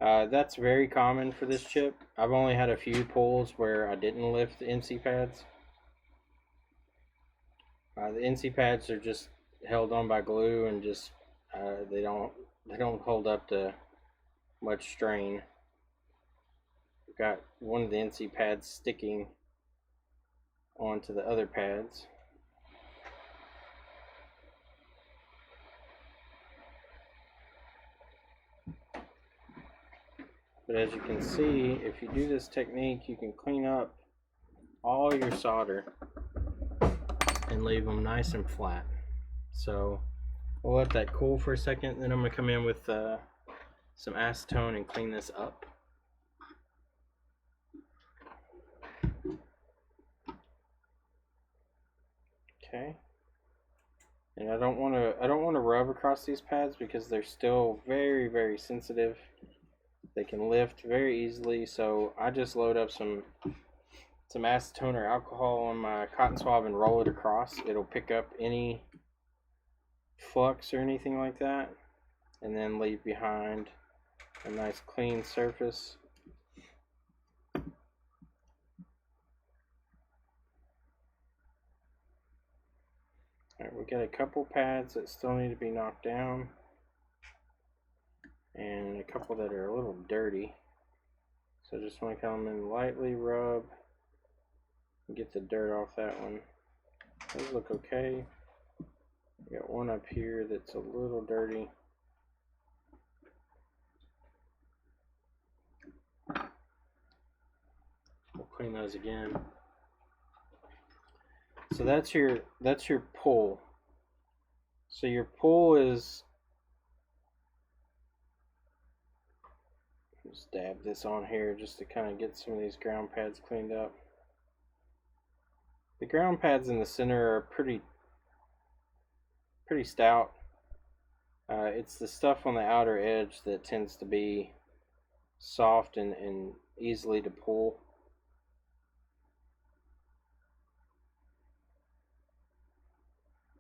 That's very common for this chip. I've only had a few pulls where I didn't lift the NC pads. The NC pads are just held on by glue and just they don't hold up to much strain. We've got one of the NC pads sticking onto the other pads. But as you can see, if you do this technique, you can clean up all your solder and leave them nice and flat. So we'll let that cool for a second, then I'm going to come in with some acetone and clean this up. Okay. And I don't want to rub across these pads because they're still very, very sensitive. They can lift very easily, so I just load up some acetone or alcohol on my cotton swab and roll it across. It'll pick up any flux or anything like that, and then leave behind a nice clean surface. Alright, we got a couple pads that still need to be knocked down, and a couple that are a little dirty. So just want to come in lightly rub and get the dirt off that one. Those look okay. We got one up here that's a little dirty. We'll clean those again. So that's your pull. So your pull is, just dab this on here just to kind of get some of these ground pads cleaned up. The ground pads in the center are pretty stout. It's the stuff on the outer edge that tends to be soft and easily to pull.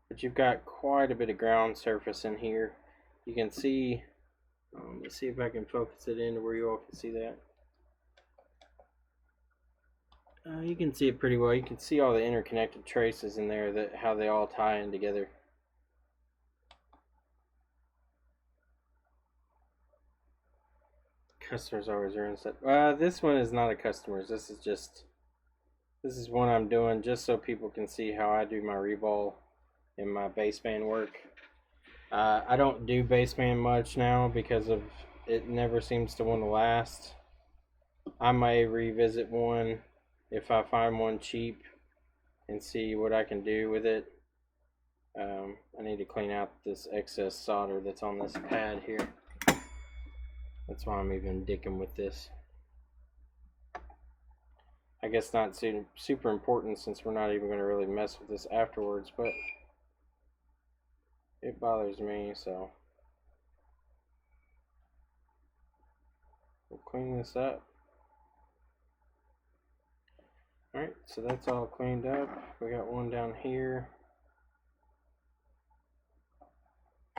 But you've got quite a bit of ground surface in here. You can see, let's see if I can focus it into where you all can see that. You can see it pretty well. You can see all the interconnected traces in there, how they all tie in together. Customers always ruin stuff. This one is not a customer's. This is one I'm doing just so people can see how I do my reball in my baseband work. I don't do baseband much now because of it never seems to want to last. I may revisit one if I find one cheap and see what I can do with it. I need to clean out this excess solder that's on this pad here. That's why I'm even dicking with this. I guess not super important since we're not even going to really mess with this afterwards, but it bothers me, so we'll clean this up. Alright, so that's all cleaned up. We got one down here.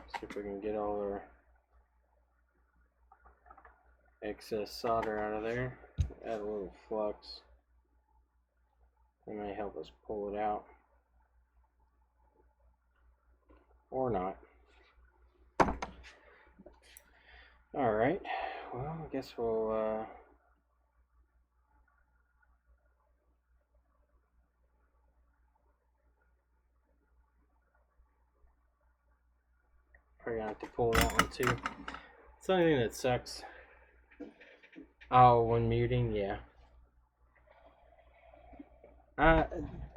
See if we can get all our excess solder out of there. Add a little flux. It may help us pull it out. Or not. Alright, well, I guess we'll probably gonna have to pull that one too. It's the only thing that sucks. Oh, when muting, yeah. I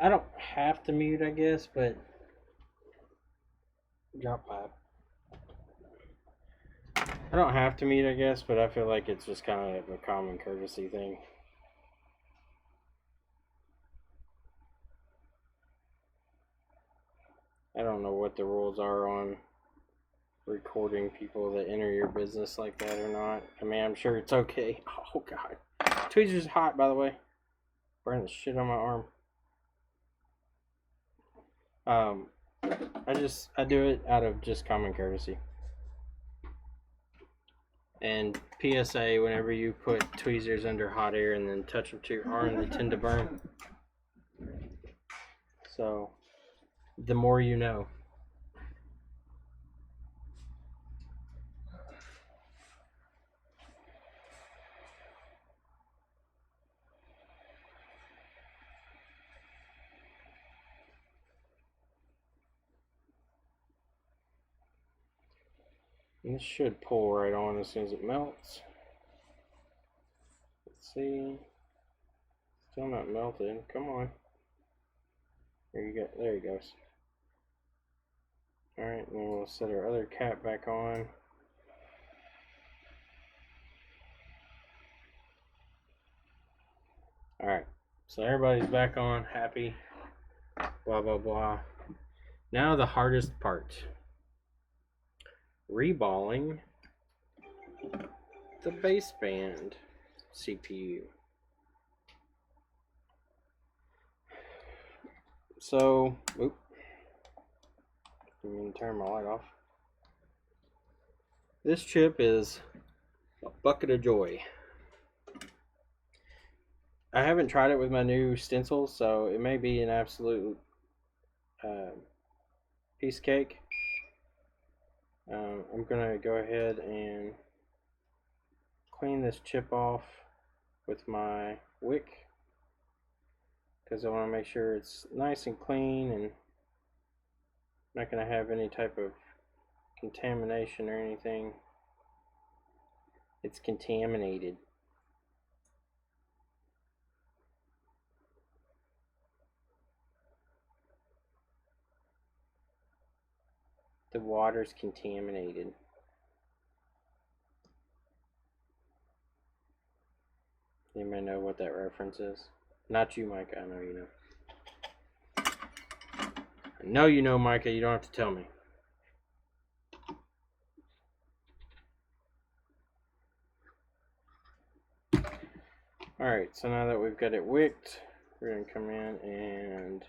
don't have to mute, I guess, but drop pipe. I don't have to mute, I guess, but I feel like it's just kind of a common courtesy thing. I don't know what the rules are on recording people that enter your business like that or not. I mean, I'm sure it's okay. Oh, God. Tweezers hot, by the way. Burn the shit on my arm. I do it out of just common courtesy. And PSA, whenever you put tweezers under hot air and then touch them to your arm, they tend to burn. So, the more you know. And this should pull right on as soon as it melts. Let's see. Still not melted. Come on. There you go. There he goes. Alright, and then we'll set our other cap back on. Alright, so everybody's back on, happy, blah blah blah. Now the hardest part. Reballing the baseband CPU. So, oop, I'm going to turn my light off. This chip is a bucket of joy. I haven't tried it with my new stencil, so it may be an absolute piece of cake. I'm going to go ahead and clean this chip off with my Wick, because I want to make sure it's nice and clean and not going to have any type of contamination or anything. It's contaminated. The water's contaminated. You may know what that reference is. Not you, Micah. I know you know. I know you know, Micah. You don't have to tell me. Alright, so now that we've got it wicked, we're going to come in and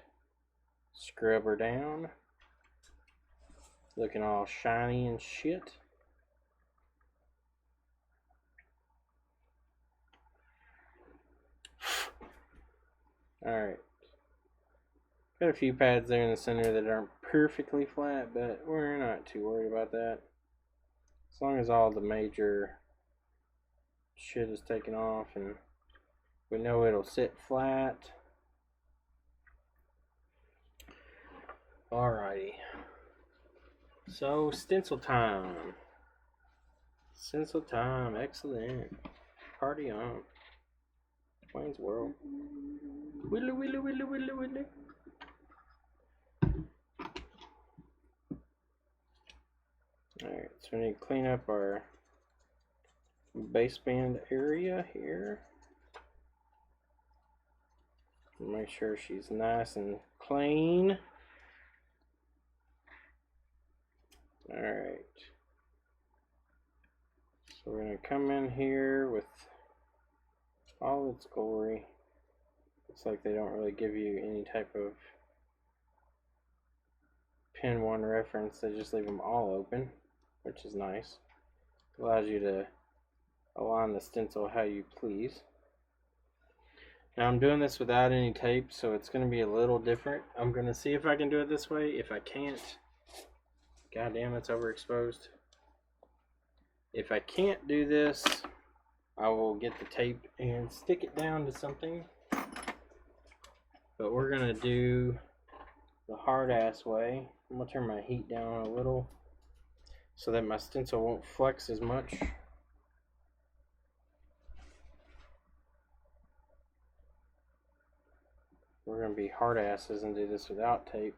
scrub her down. Looking all shiny and shit. Alright. Got a few pads there in the center that aren't perfectly flat, but we're not too worried about that. As long as all the major shit is taken off and we know it'll sit flat. Alrighty. So, stencil time. Stencil time, excellent. Party on. Wayne's World. Willy, willy, willy, willy, willy. Alright, so we need to clean up our baseband area here. Make sure she's nice and clean. Alright, so we're going to come in here with all its glory. Looks like they don't really give you any type of pin one reference, they just leave them all open, which is nice. Allows you to align the stencil how you please. Now I'm doing this without any tape, so it's going to be a little different. I'm going to see if I can do it this way. If I can't, god damn, it's overexposed. If I can't do this, I will get the tape and stick it down to something. But we're going to do the hard ass way. I'm going to turn my heat down a little so that my stencil won't flex as much. we're going to be hard asses and do this without tape.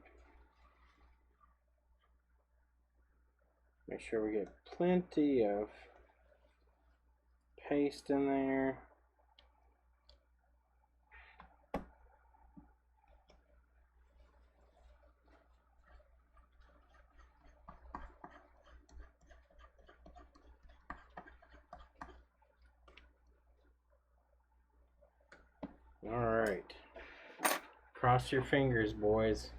Make sure we get plenty of paste in there. Alright. Cross your fingers, boys.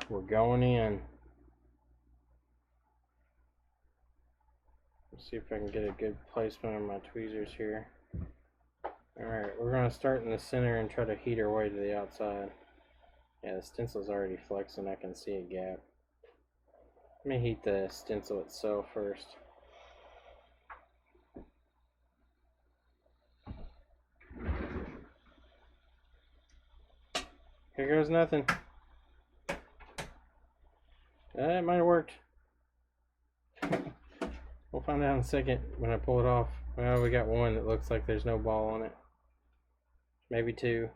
We're going in. Let's see if I can get a good placement of my tweezers here. Alright, we're going to start in the center and try to heat our way to the outside. Yeah, the stencil's already flexing. I can see a gap. Let me heat the stencil itself first. Here goes nothing. It might have worked. We'll find out in a second when I pull it off. Well, we got one that looks like there's no ball on it. Maybe two.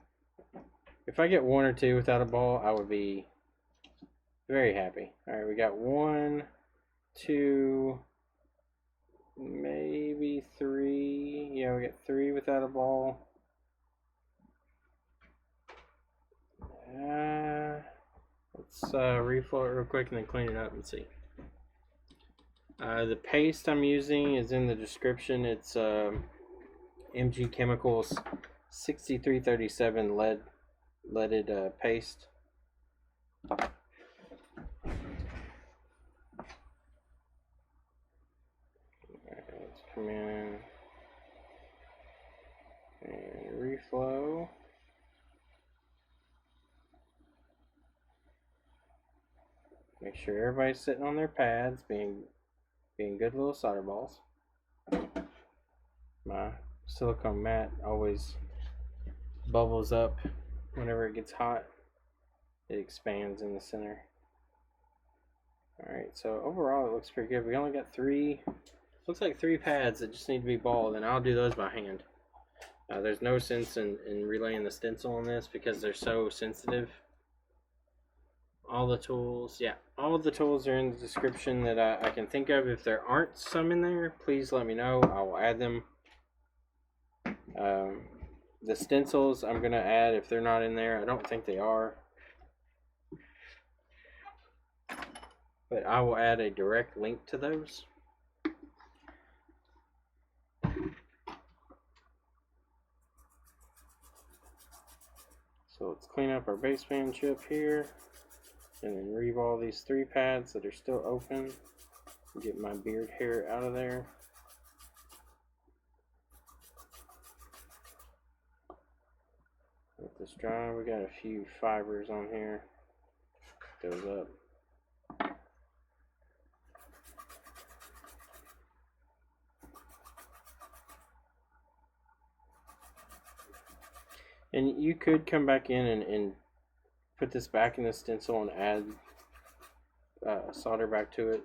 If I get one or two without a ball, I would be very happy. Alright, we got 1, 2, maybe 3. Yeah, we got 3 without a ball. Let's reflow it real quick and then clean it up and see. The paste I'm using is in the description. It's MG Chemicals 6337 leaded paste. Alright, let's come in and reflow. Make sure everybody's sitting on their pads, being good little solder balls. My silicone mat always bubbles up whenever it gets hot. It expands in the center. Alright, so overall it looks pretty good. We only got 3, looks like 3 pads that just need to be balled, and I'll do those by hand. There's no sense in relaying the stencil on this because they're so sensitive. All the tools, yeah, all of the tools are in the description that I can think of. If there aren't some in there, please let me know. I will add them. The stencils I'm going to add if they're not in there. I don't think they are. But I will add a direct link to those. So let's clean up our baseband chip here. And then reball these 3 pads that are still open. Get my beard hair out of there. Let this dry. We got a few fibers on here. Goes up. And you could come back in and put this back in the stencil and add solder back to it.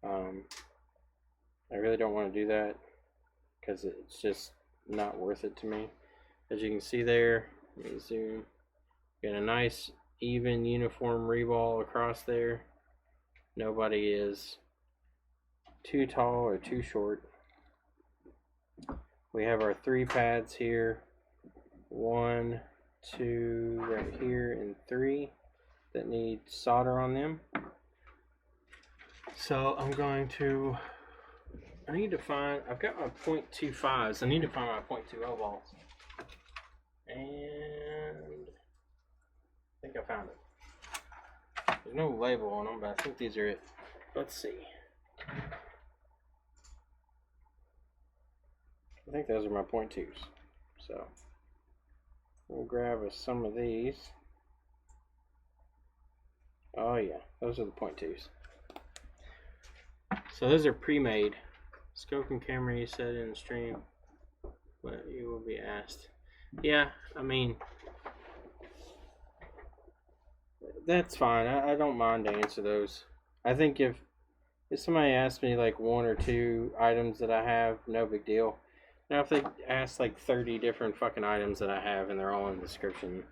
I really don't want to do that because it's just not worth it to me. As you can see there, let me zoom. Got a nice even uniform reball across there. Nobody is too tall or too short. We have our 3 pads here. 1, 2 right here, and 3 that need solder on them. So I'm going to, I need to find, I've got my 0.25s. I need to find my 0.20 balls. And I think I found it. There's no label on them, but I think these are it. Let's see. I think those are my 0.2s. So we'll grab some of these. Oh yeah, those are the 0.2s. So those are pre-made. Scope and camera, you said in the stream, but you will be asked. Yeah, I mean, that's fine. I don't mind to answer those. I think if somebody asks me like 1 or 2 items that I have, no big deal. Now, if they ask like 30 different fucking items that I have and they're all in the description,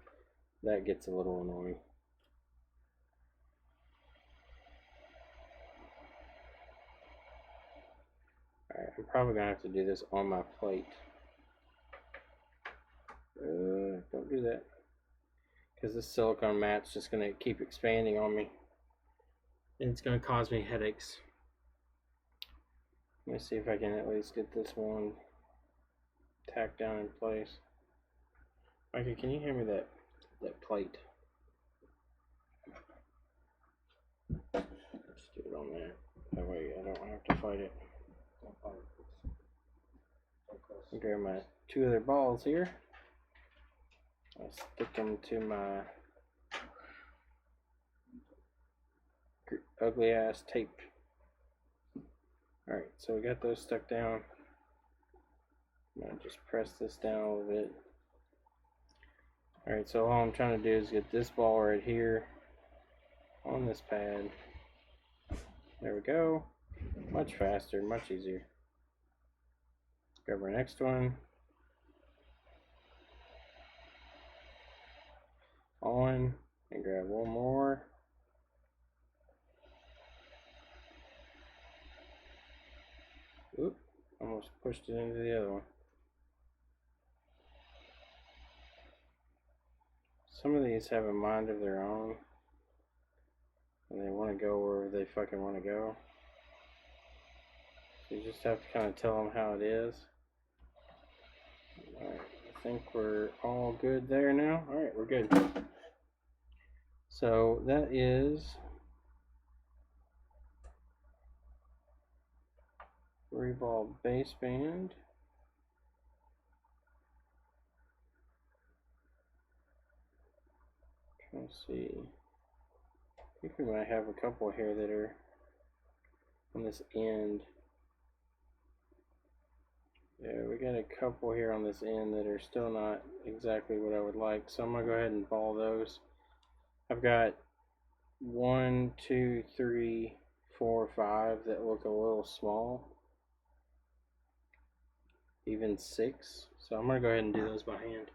that gets a little annoying. Alright, I'm probably gonna have to do this on my plate. Don't do that. Because this silicone mat's just gonna keep expanding on me. And it's gonna cause me headaches. Let me see if I can at least get this one tacked down in place. Mikey, can you hand me that plate? Let's do it on there. That way I don't have to fight it. I'll grab my 2 other balls here. I'll stick them to my ugly ass tape. Alright, so we got those stuck down. I'm gonna just press this down a little bit. Alright, so all I'm trying to do is get this ball right here on this pad. There we go. Much faster, much easier. Grab our next one. On, and grab one more. Oop, almost pushed it into the other one. Some of these have a mind of their own, and they want to go wherever they fucking want to go. So you just have to kind of tell them how it is. Alright, I think we're all good there now. Alright, we're good. So that is Reball baseband. Let's see. I think we might have a couple here that are on this end. Yeah, we got a couple here on this end that are still not exactly what I would like, so I'm gonna go ahead and ball those. I've got 1, 2, 3, 4, 5 that look a little small. Even 6. So I'm gonna go ahead and do those by hand.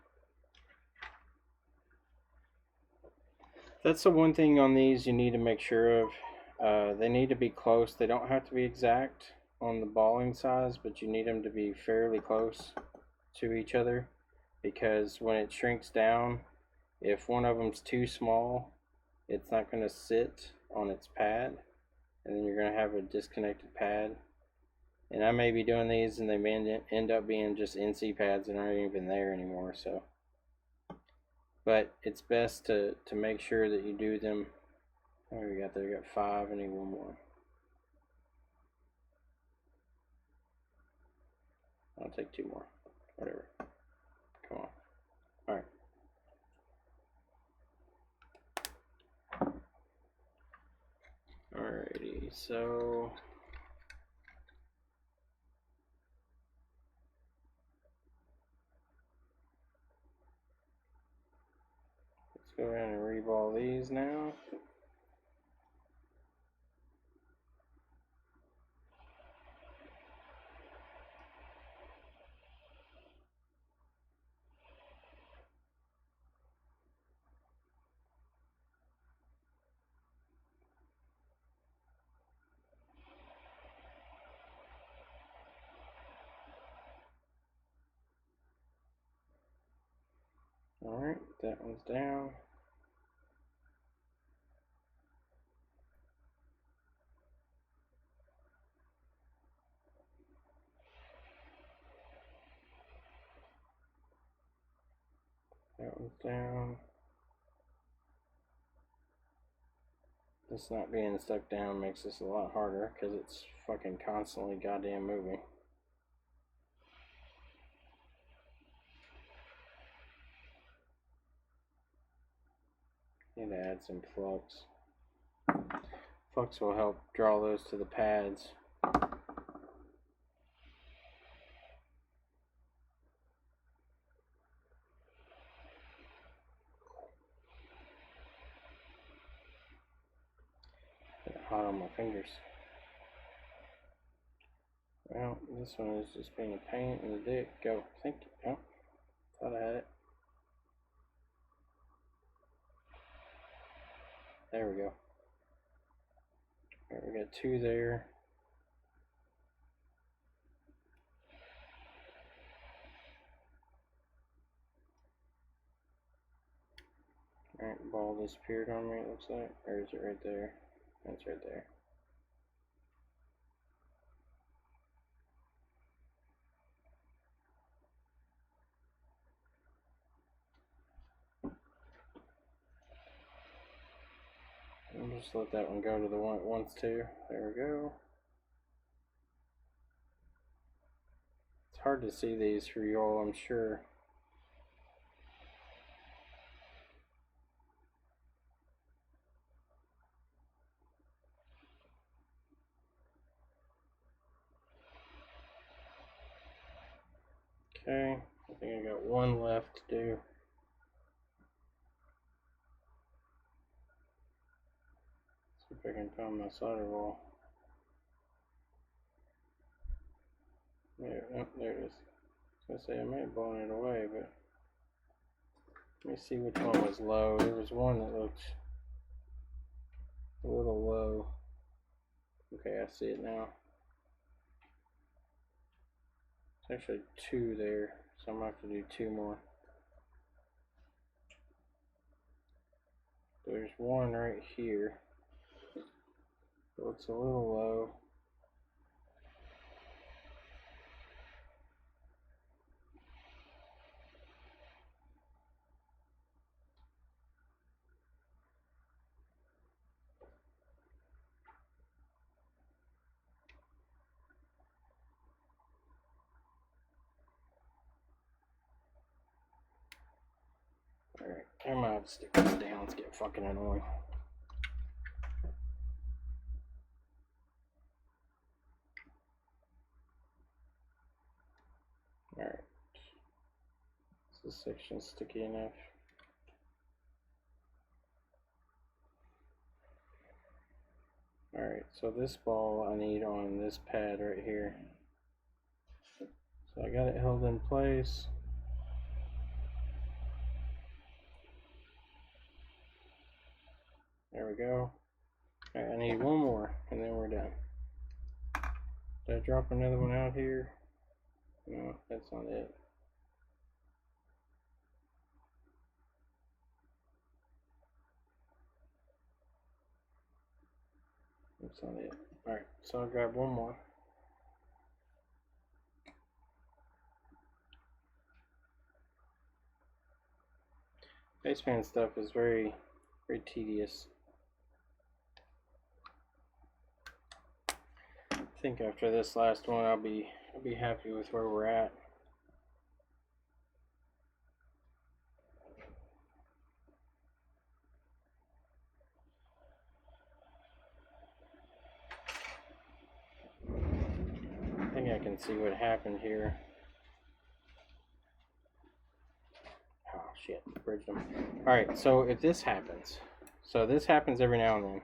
That's the one thing on these you need to make sure of. They need to be close. They don't have to be exact on the balling size, but you need them to be fairly close to each other, because when it shrinks down, if one of them's too small, it's not going to sit on its pad, and then you're going to have a disconnected pad. And I may be doing these and they may end up being just NC pads that aren't even there anymore. So, but it's best to make sure that you do them. Oh, we got there. We got 5. I need one more. I'll take 2 more. Whatever. Come on. Alright. Alrighty, so let's go ahead and reball these now. Alright, that one's down. That one's down. This not being stuck down makes this a lot harder because it's fucking constantly goddamn moving. Need to add some flux. Flux will help draw those to the pads. Get hot on my fingers. Well, this one is just being a pain in the dick. Go. Thank you. Oh, thought I had it. There we go. Alright, we got 2 there. Alright, ball disappeared on me, it looks like. Or is it right there? That's right there. And just let that one go to the one it wants to. There we go. It's hard to see these for you all, I'm sure. Okay, I think I got one left to do. See if I can find my solder ball. There, oh, there it is. I was gonna say I may have blown it away, but let me see which one was low. There was one that looked a little low. Okay, I see it now. There's actually 2 there, so I'm gonna have to do 2 more. There's one right here. It looks a little low. Alright, I might have to stick this down. It's getting fucking annoying. Alright. Is this section sticky enough? Alright, so this ball I need on this pad right here. So I got it held in place. There we go. Alright, I need one more and then we're done. Did I drop another one out here? No, that's not it. That's not it. Alright, so I'll grab one more. Basepan stuff is very tedious. I think after this last one I'll be happy with where we're at. I think I can see what happened here. Oh shit, bridged them. Alright, so if this happens, so this happens every now and then.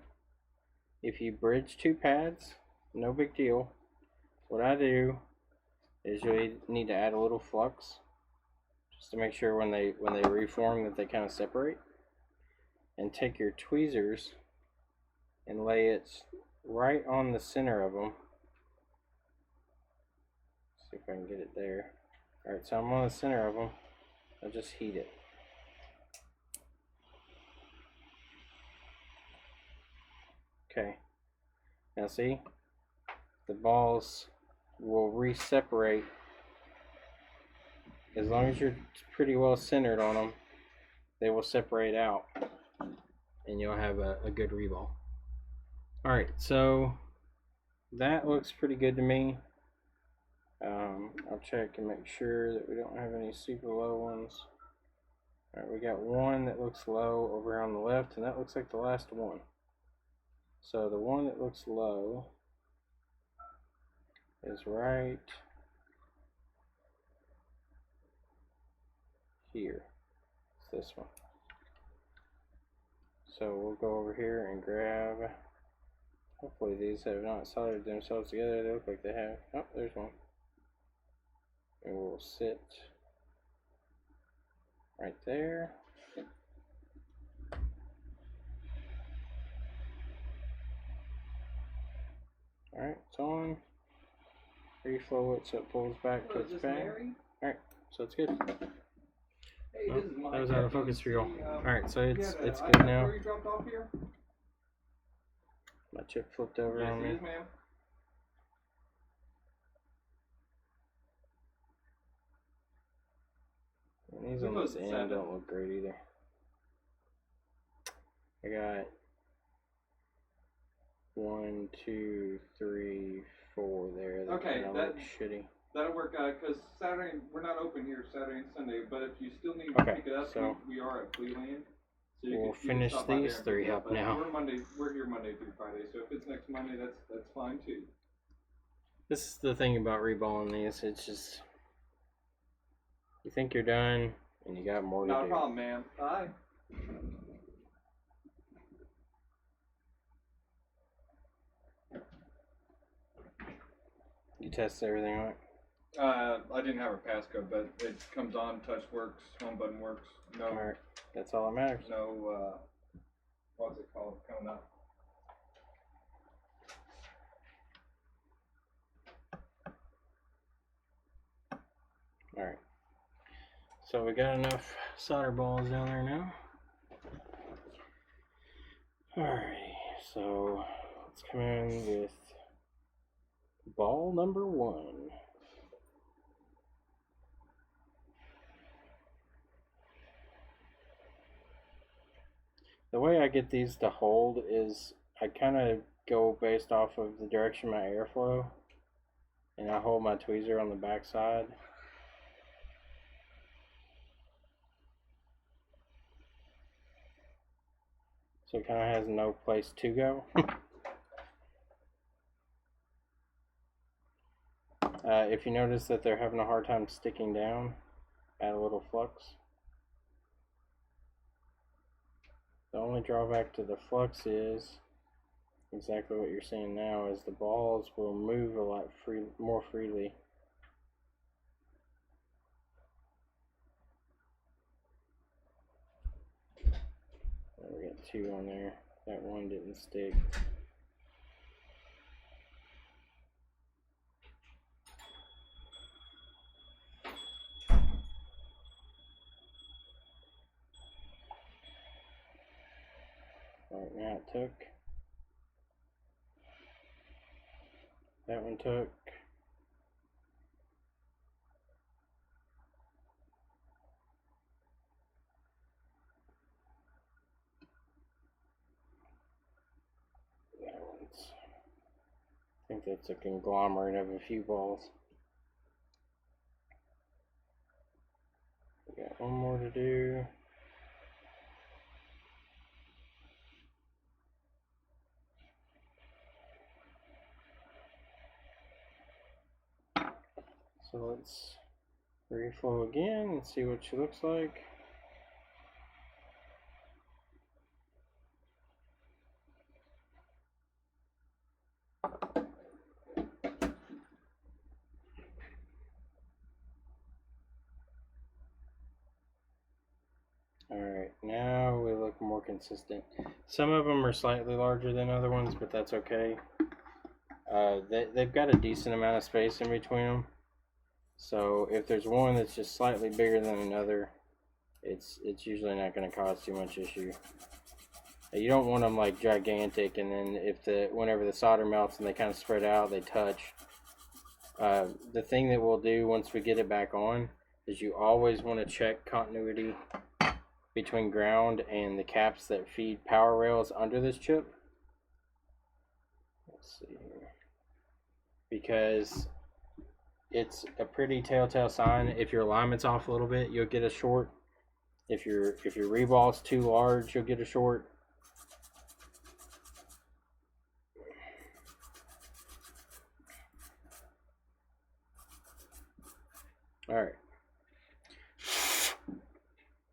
If you bridge 2 pads, no big deal. What I do is you need to add a little flux just to make sure when they reform that they kind of separate. And take your tweezers and lay it right on the center of them. See if I can get it there. Alright, so I'm on the center of them. I'll just heat it. Okay. Now see? The balls will re-separate. As long as you're pretty well centered on them, they will separate out. And you'll have a good reball. Alright, so that looks pretty good to me. I'll check and make sure that we don't have any super low ones. Alright, we got one that looks low over on the left, and that looks like the last one. So the one that looks low is right here. It's this one. So we'll go over here and grab Hopefully these have not soldered themselves together. They look like they have. Oh, there's one. It will sit right there. Alright, it's on. Reflow it so it pulls back to its bag. Alright, so it's good. Hey, Oh, this is that was out of focus for y'all. Alright, so it's good now. Where you dropped off here? My chip flipped over on me. Yes, ma'am. And these on this end don't look great either. I got 1, 2, 3, 4 there. That okay, that looks shitty. That'll work out because Saturday we're not open here Saturday and Sunday. But if you still need to pick it up, so we are at Cleveland. So we'll finish these 3 up now. We're here Monday through Friday. So if it's next Monday, that's fine too. This is the thing about reballing these. It's just you think you're done and you got more to do. Not a problem, man. Bye. You test everything on it? I didn't have a passcode, but it comes on, touch works, home button works. No. Alright, that's all that matters. No, what's it called? Coming up. Alright. So we got enough solder balls down there now. Alright, so let's come in with ball number 1. The way I get these to hold is I kind of go based off of the direction of my airflow, and I hold my tweezer on the back side. So it kind of has no place to go. If you notice that they're having a hard time sticking down, add a little flux. The only drawback to the flux is exactly what you're seeing now, is the balls will move a lot more freely. We got 2 on there. That one didn't stick. Alright, now it took. That one took. That one's. I think that's a conglomerate of a few balls. We got one more to do. So let's reflow again and see what she looks like. Alright, now we look more consistent. Some of them are slightly larger than other ones, but that's okay. They've got a decent amount of space in between them. So if there's one that's just slightly bigger than another, it's usually not going to cause too much issue. You don't want them like gigantic, and then whenever the solder melts and they kind of spread out, they touch. The thing that we'll do once we get it back on is you always want to check continuity between ground and the caps that feed power rails under this chip. Let's see here. Because it's a pretty telltale sign. If your alignment's off a little bit, you'll get a short. If your reball's too large, you'll get a short. Alright.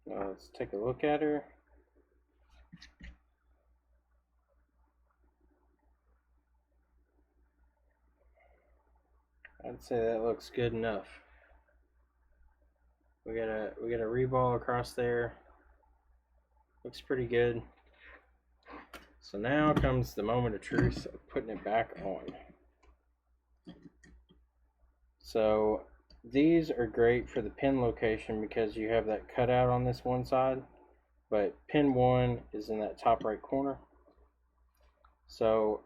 Now let's take a look at her. I'd say that looks good enough. We got a reball across there. Looks pretty good. So now comes the moment of truth of putting it back on. So these are great for the pin location because you have that cutout on this one side, but pin 1 is in that top right corner. So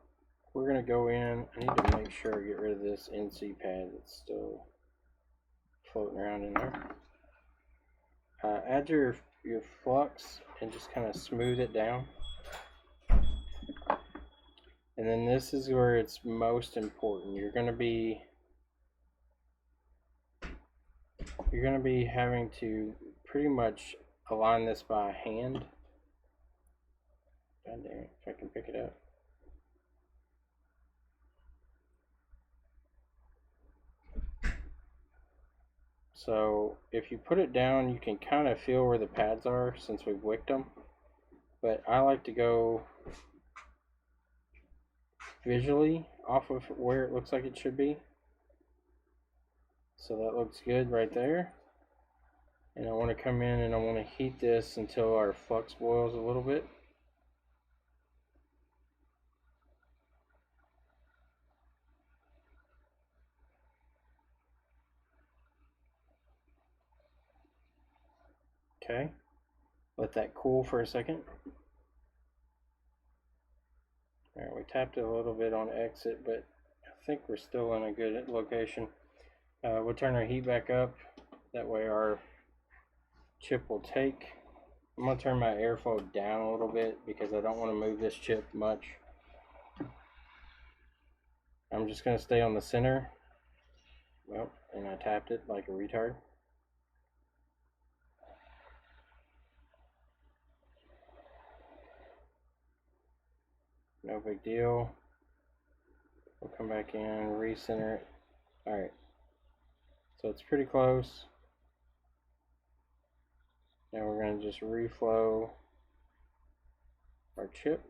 we're going to go in. I need to make sure I get rid of this NC pad that's still floating around in there. Add your flux and just kind of smooth it down. And then this is where it's most important. You're going to be having to pretty much align this by hand. God damn it, if I can pick it up. So if you put it down, you can kind of feel where the pads are since we've wicked them. But I like to go visually off of where it looks like it should be. So that looks good right there. And I want to come in and I want to heat this until our flux boils a little bit. Okay, let that cool for a second. Alright, we tapped it a little bit on exit, but I think we're still in a good location. We'll turn our heat back up. That way our chip will take. I'm going to turn my airflow down a little bit because I don't want to move this chip much. I'm just going to stay on the center. Well, and I tapped it like a retard. No big deal. We'll come back in, recenter it. Alright. So it's pretty close. Now we're going to just reflow our chip.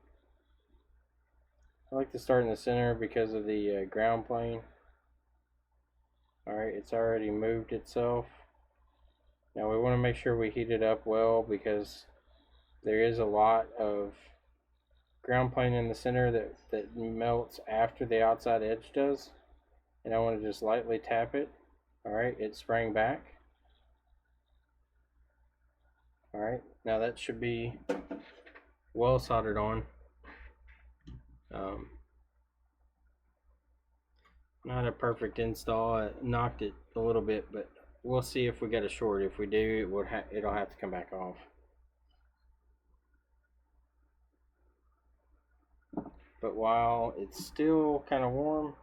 I like to start in the center because of the ground plane. Alright, it's already moved itself. Now we want to make sure we heat it up well because there is a lot of ground plane in the center that melts after the outside edge does. And I want to just lightly tap it. Alright, it sprang back. Alright, now that should be well soldered on. Not a perfect install. I knocked it a little bit, but we'll see if we get a short. If we do, it'll have to come back off. But while it's still kind of warm,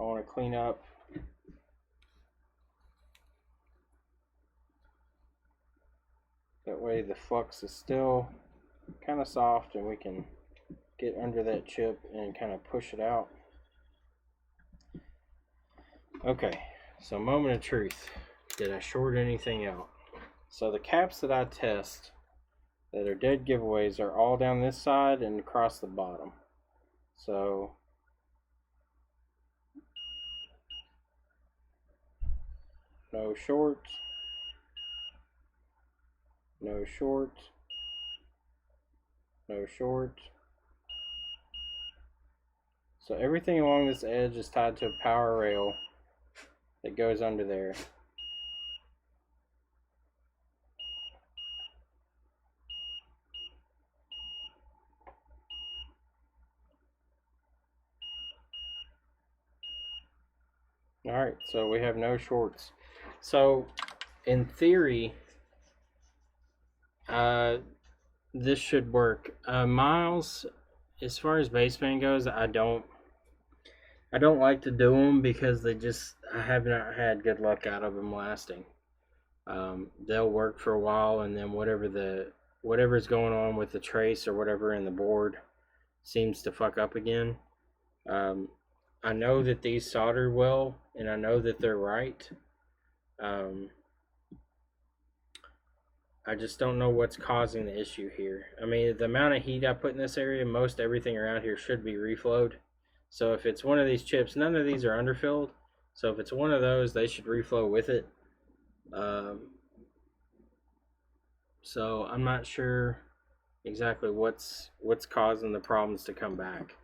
I want to clean up that way the flux is still kind of soft and we can get under that chip and kind of push it out. Okay, so moment of truth. Did I short anything out? So the caps that I test that are dead giveaways are all down this side and across the bottom. So no short, no short, no short. So everything along this edge is tied to a power rail that goes under there. Alright, so we have no shorts. So in theory, this should work. Miles, as far as baseband goes, I don't like to do them because I have not had good luck out of them lasting. They'll work for a while, and then whatever's going on with the trace or whatever in the board seems to fuck up again. I know that these solder well, and I know that they're right. I just don't know what's causing the issue here. I mean, the amount of heat I put in this area, most everything around here should be reflowed. So if it's one of these chips, none of these are underfilled, So if it's one of those, they should reflow with it. So I'm not sure exactly what's causing the problems to come back.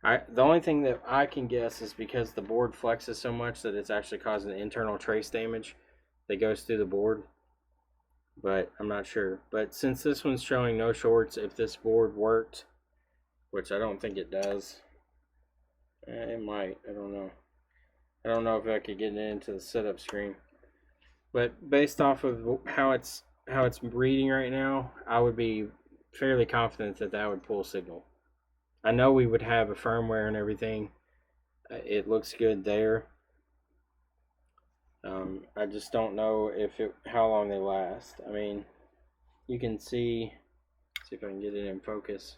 The only thing that I can guess is because the board flexes so much that it's actually causing internal trace damage that goes through the board. But I'm not sure. But since this one's showing no shorts, if this board worked, which I don't think it does, it might. I don't know. I don't know if I could get it into the setup screen. But based off of how it's reading right now, I would be fairly confident that that would pull signal. I know we would have a firmware and everything. It looks good there. I just don't know how long they last. I mean, you can see if I can get it in focus.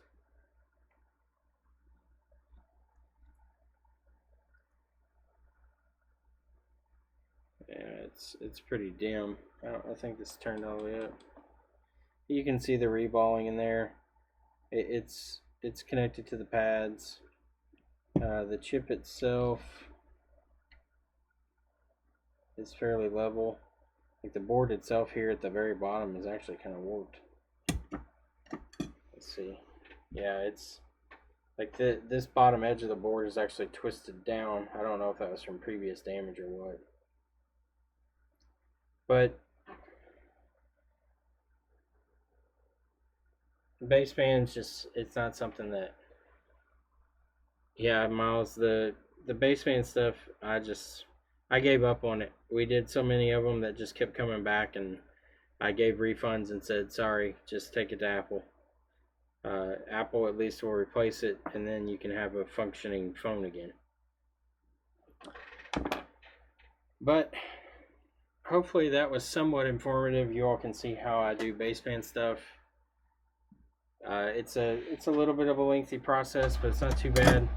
Yeah, it's pretty dim. I think this turned all the way up. You can see the reballing in there. It's connected to the pads. The chip itself is fairly level. Like the board itself here at the very bottom is actually kind of warped. Let's see. Yeah, it's like this bottom edge of the board is actually twisted down. I don't know if that was from previous damage or what. But basebands it's not something that, yeah, Miles, the baseband stuff, I gave up on it. We did so many of them that just kept coming back, and I gave refunds and said, sorry, just take it to Apple. Apple at least will replace it, and then you can have a functioning phone again. But hopefully that was somewhat informative. You all can see how I do baseband stuff. It's a little bit of a lengthy process, but it's not too bad.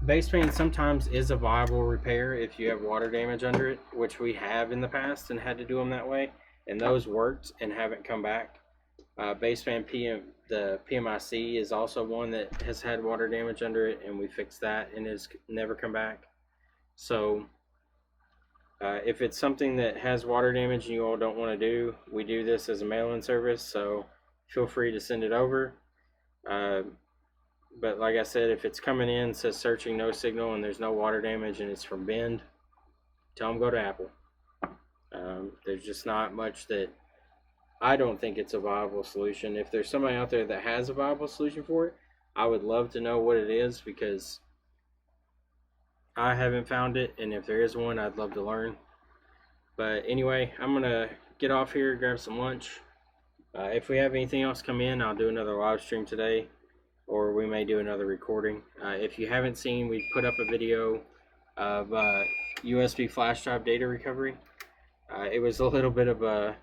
Baseband sometimes is a viable repair if you have water damage under it, which we have in the past and had to do them that way, and those worked and haven't come back. Baseband the PMIC is also one that has had water damage under it, and we fixed that and has never come back. So if it's something that has water damage and you all don't want to do, we do this as a mail-in service, so feel free to send it over. But like I said, if it's coming in, says searching no signal, and there's no water damage, and it's from Bend, tell them go to Apple. There's just not much that I don't think it's a viable solution. If there's somebody out there that has a viable solution for it, I would love to know what it is, because I haven't found it, and if there is one, I'd love to learn. But anyway, I'm gonna get off here, grab some lunch. If we have anything else come in, I'll do another live stream today, or we may do another recording. If you haven't seen, we put up a video of USB flash drive data recovery. It was a little bit of a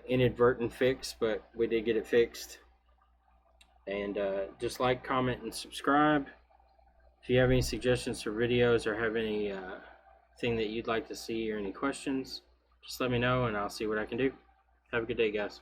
inadvertent fix, but we did get it fixed. And just like, comment, and subscribe. If you have any suggestions for videos or have any thing that you'd like to see or any questions, just let me know and I'll see what I can do. Have a good day, guys.